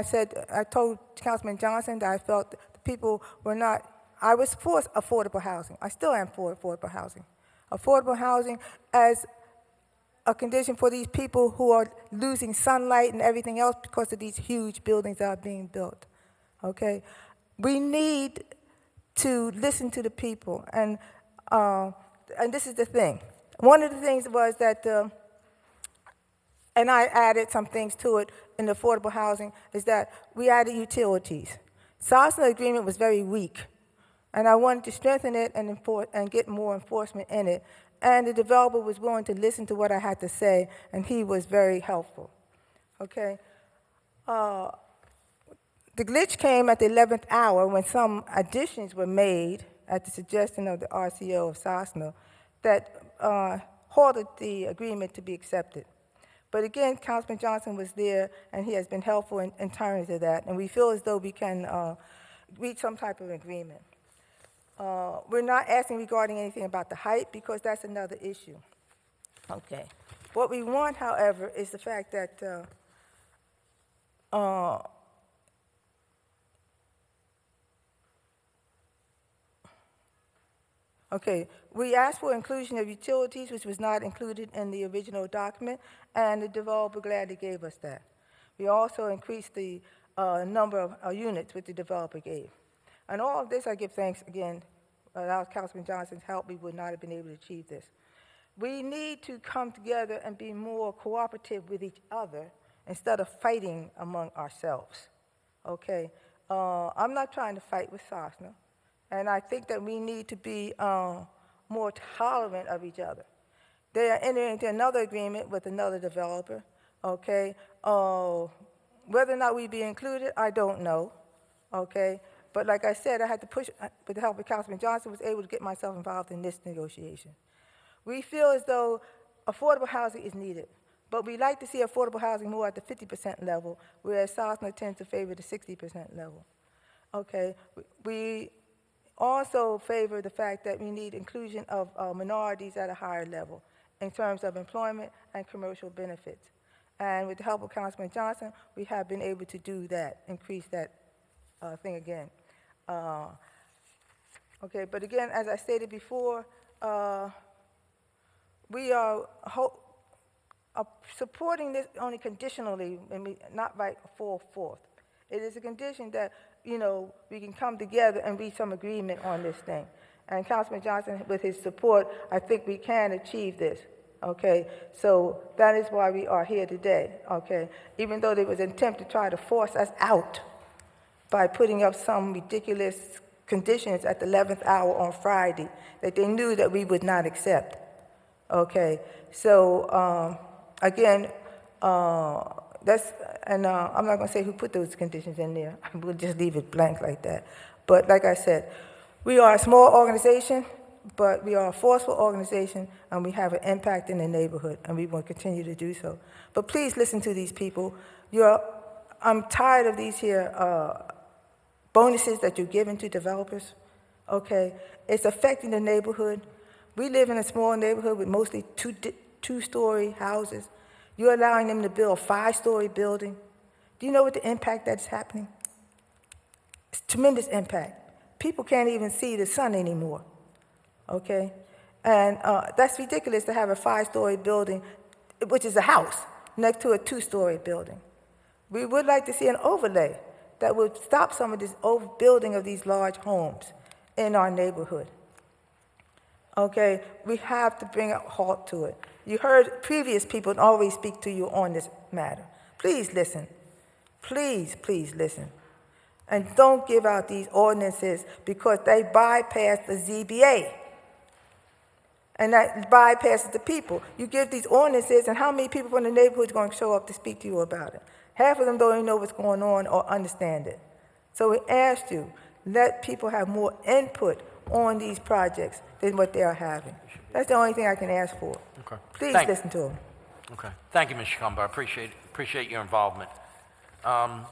I told Councilman Johnson that I felt the people were not, I was for affordable housing. I still am for affordable housing. Affordable housing as a condition for these people who are losing sunlight and everything else because of these huge buildings that are being built, okay? We need to listen to the people, and this is the thing. One of the things was that, and I added some things to it in the affordable housing, is that we added utilities. Sosna agreement was very weak, and I wanted to strengthen it and get more enforcement in it. And the developer was willing to listen to what I had to say, and he was very helpful. Okay? The glitch came at the 11th hour when some additions were made at the suggestion of the RCO of Sosna that halted the agreement to be accepted. But again, Councilman Johnson was there, and he has been helpful in terms of that, and we feel as though we can reach some type of agreement. We're not asking regarding anything about the height because that's another issue. Okay. What we want, however, is the fact that okay, we asked for inclusion of utilities, which was not included in the original document, and the developer gladly gave us that. We also increased the number of units which the developer gave. And all of this, I give thanks again. Without Councilman Johnson's help, we would not have been able to achieve this. We need to come together and be more cooperative with each other instead of fighting among ourselves. Okay? I'm not trying to fight with Sosna, and I think that we need to be more tolerant of each other. They are entering into another agreement with another developer. Okay? Whether or not we be included, I don't know. Okay? But like I said, I had to push, with the help of Councilman Johnson, was able to get myself involved in this negotiation. We feel as though affordable housing is needed, but we like to see affordable housing more at the 50% level, whereas Sosna tends to favor the 60% level. Okay, we also favor the fact that we need inclusion of minorities at a higher level in terms of employment and commercial benefits. And with the help of Councilman Johnson, we have been able to do that, increase that thing again. Okay, but again, as I stated before, we are supporting this only conditionally, and not by full force. It is a condition that, you know, we can come together and reach some agreement on this thing. And Councilman Johnson, with his support, I think we can achieve this. Okay, so that is why we are here today. Okay, even though there was an attempt to try to force us out by putting up some ridiculous conditions at the 11th hour on Friday that they knew that we would not accept. Okay, so again, that's, and I'm not going to say who put those conditions in there. We'll just leave it blank like that. But like I said, we are a small organization, but we are a forceful organization, and we have an impact in the neighborhood, and we will continue to do so. But please listen to these people. I'm tired of these here bonuses that you're giving to developers, okay? It's affecting the neighborhood. We live in a small neighborhood with mostly two-story houses. You're allowing them to build a 5-story building. Do you know what the impact that's happening? It's tremendous impact. People can't even see the sun anymore, okay? And that's ridiculous to have a 5-story building, which is a house, next to a 2-story building. We would like to see an overlay that would stop some of this overbuilding of these large homes in our neighborhood. Okay, we have to bring a halt to it. You heard previous people always speak to you on this matter. Please listen. Please, please listen. And don't give out these ordinances because they bypass the ZBA. And that bypasses the people. You give these ordinances, and how many people from the neighborhood are going to show up to speak to you about it? Half of them don't even know what's going on or understand it. So we asked you, let people have more input on these projects than what they are having. That's the only thing I can ask for. Okay. Please listen to them. Okay. Thank you, Ms. Schuylkill. I appreciate your involvement. All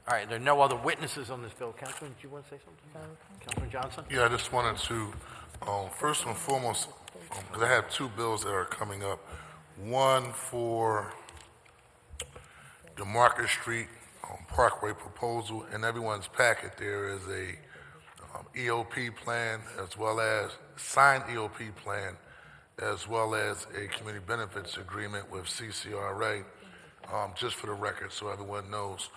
right, there are no other witnesses on this bill. Councilman, do you want to say something? Councilman Johnson? Yeah, I just wanted to, first and foremost, because I have two bills that are coming up. One for the Market Street Parkway proposal. In everyone's packet, there is a EOP plan, as well as signed EOP plan, as well as a community benefits agreement with CCRA, just for the record, so everyone knows.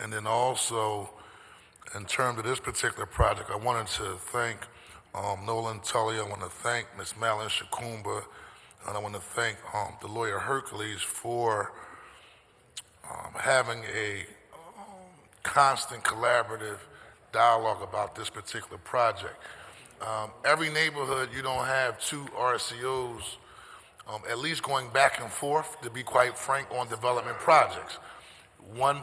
And then also, in terms of this particular project, I wanted to thank Nolan Tully. I want to thank Ms. Madeline Shakumba, and I want to thank the lawyer Hercules for having a constant collaborative dialogue about this particular project. Every neighborhood, you don't have two RCOs, at least going back and forth, to be quite frank, on development projects. One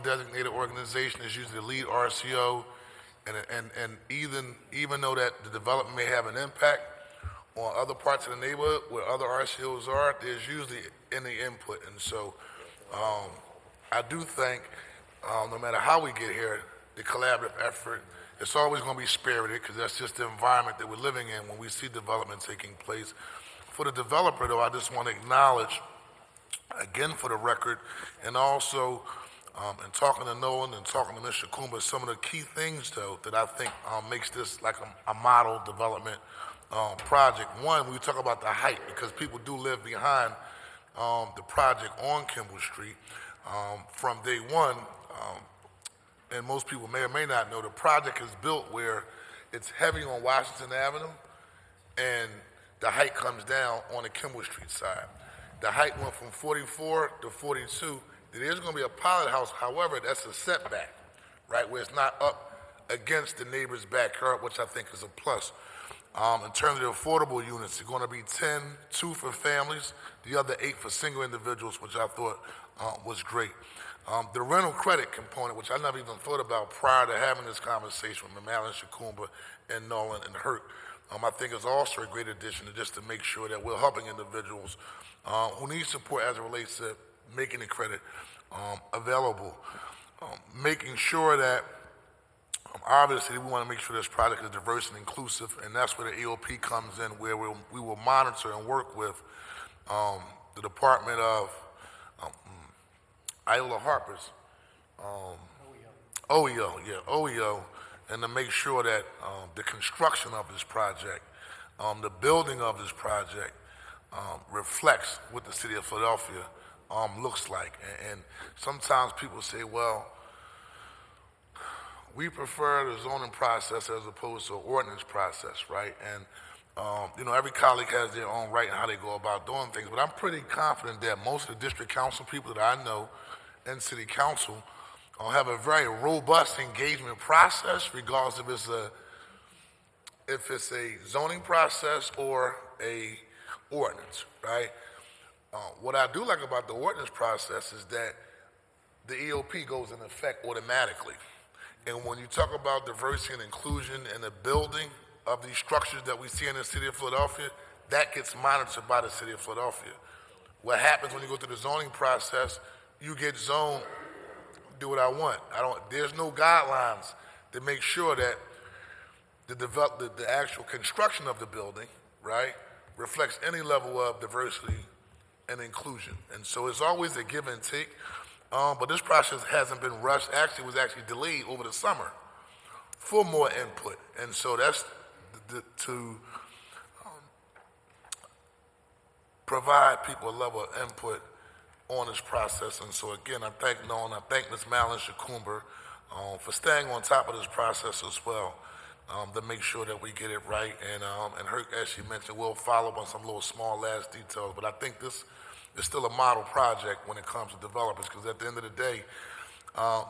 designated organization is usually the lead RCO, and even though that the development may have an impact on other parts of the neighborhood where other RCOs are, there's usually any input. And so I do think, no matter how we get here, the collaborative effort, it's always going to be spirited, because that's just the environment that we're living in when we see development taking place. For the developer, though, I just want to acknowledge, again for the record, and also in talking to Nolan and talking to Mr. Kumba, some of the key things, though, that I think makes this like a model development project. One, we talk about the height, because people do live behind the project on Kimball Street. From day one, and most people may or may not know, the project is built where it's heavy on Washington Avenue, and the height comes down on the Kimball Street side. The height went from 44 to 42. There is going to be a pilot house, however, that's a setback, right, where it's not up against the neighbor's backyard, which I think is a plus. In terms of the affordable units, it's going to be 10, 2 for families, the other 8 for single individuals, which I thought was great. The rental credit component, which I never even thought about prior to having this conversation with Madeline Shakumba and Nolan and Hurt, I think is also a great addition to make sure that we're helping individuals who need support as it relates to making the credit available. Making sure that, obviously, we want to make sure this project is diverse and inclusive, and that's where the EOP comes in, where we will monitor and work with the Department of Iola Harper's, OEO, and to make sure that the construction of this project, the building of this project reflects what the city of Philadelphia looks like. And sometimes people say, well, we prefer the zoning process as opposed to an ordinance process, right? And every colleague has their own right in how they go about doing things, but I'm pretty confident that most of the district council people that I know and city council have a very robust engagement process, regardless if it's a zoning process or a ordinance, right? What I do like about the ordinance process is that the EOP goes in effect automatically. And when you talk about diversity and inclusion and the building of these structures that we see in the city of Philadelphia, that gets monitored by the city of Philadelphia. What happens when you go through the zoning process, you get zoned, do what I want. There's no guidelines to make sure that the actual construction of the building, right, reflects any level of diversity and inclusion. And so it's always a give and take. But this process hasn't been rushed. Actually, it was actually delayed over the summer for more input. And so that's to provide people a level of input on this process. And so again, I thank Nolan, I thank Ms. Madeline Shakumba for staying on top of this process as well, to make sure that we get it right. And her, as she mentioned, we'll follow up on some little small last details. But I think this is still a model project when it comes to developers, because at the end of the day,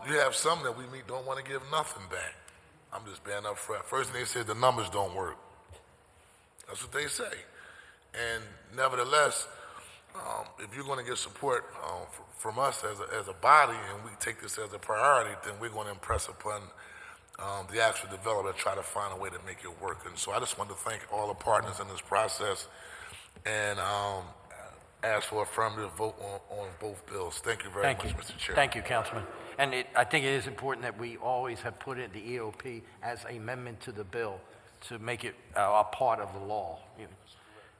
you have some that we meet don't want to give nothing back. I'm just being up front. First thing they say, the numbers don't work. That's what they say. And nevertheless, if you're going to get support from us as a body, and we take this as a priority, then we're going to impress upon the actual developer try to find a way to make it work. And so I just want to thank all the partners in this process and ask for affirmative vote on both bills. Thank you very much, Mr. Chair. Thank you, Councilman. And I think it is important that we always have put in the EOP as an amendment to the bill to make it a part of the law.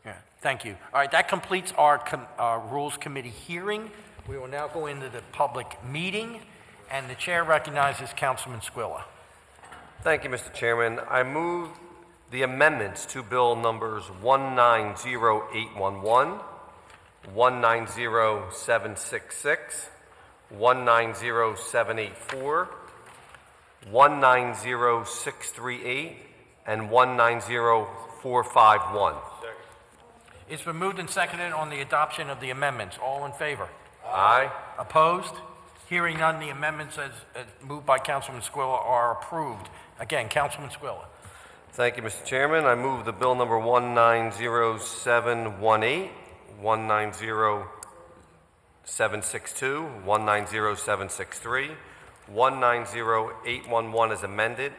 Yeah, thank you. All right, that completes our Rules Committee hearing. We will now go into the public meeting, and the chair recognizes Councilman Squilla. Thank you, Mr. Chairman. I move the amendments to bill numbers 190811, 190766, 190784, 190638, and 190451. It's been moved and seconded on the adoption of the amendments. All in favor? Aye. Opposed? Hearing none, the amendments as moved by Councilman Squilla are approved. Again, Councilman Squilla. Thank you, Mr. Chairman. I move the bill number 190718, 190762, 190763, 190811 as amended,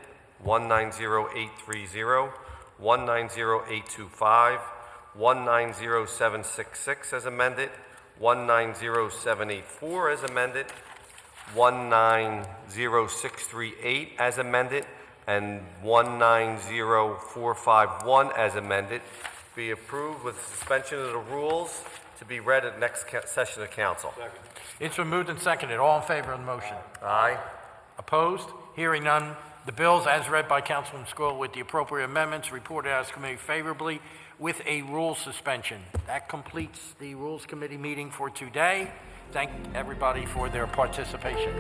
190830, 190825, 190766 as amended, 190784 as amended, 190638 as amended, and 190451 as amended be approved with suspension of the rules to be read at next session of council. It's been moved and seconded. All in favor of the motion? Aye. Opposed? Hearing none, the bills as read by Councilman Squilla with the appropriate amendments reported as committee favorably with a rule suspension. That completes the Rules Committee meeting for today. Thank everybody for their participation.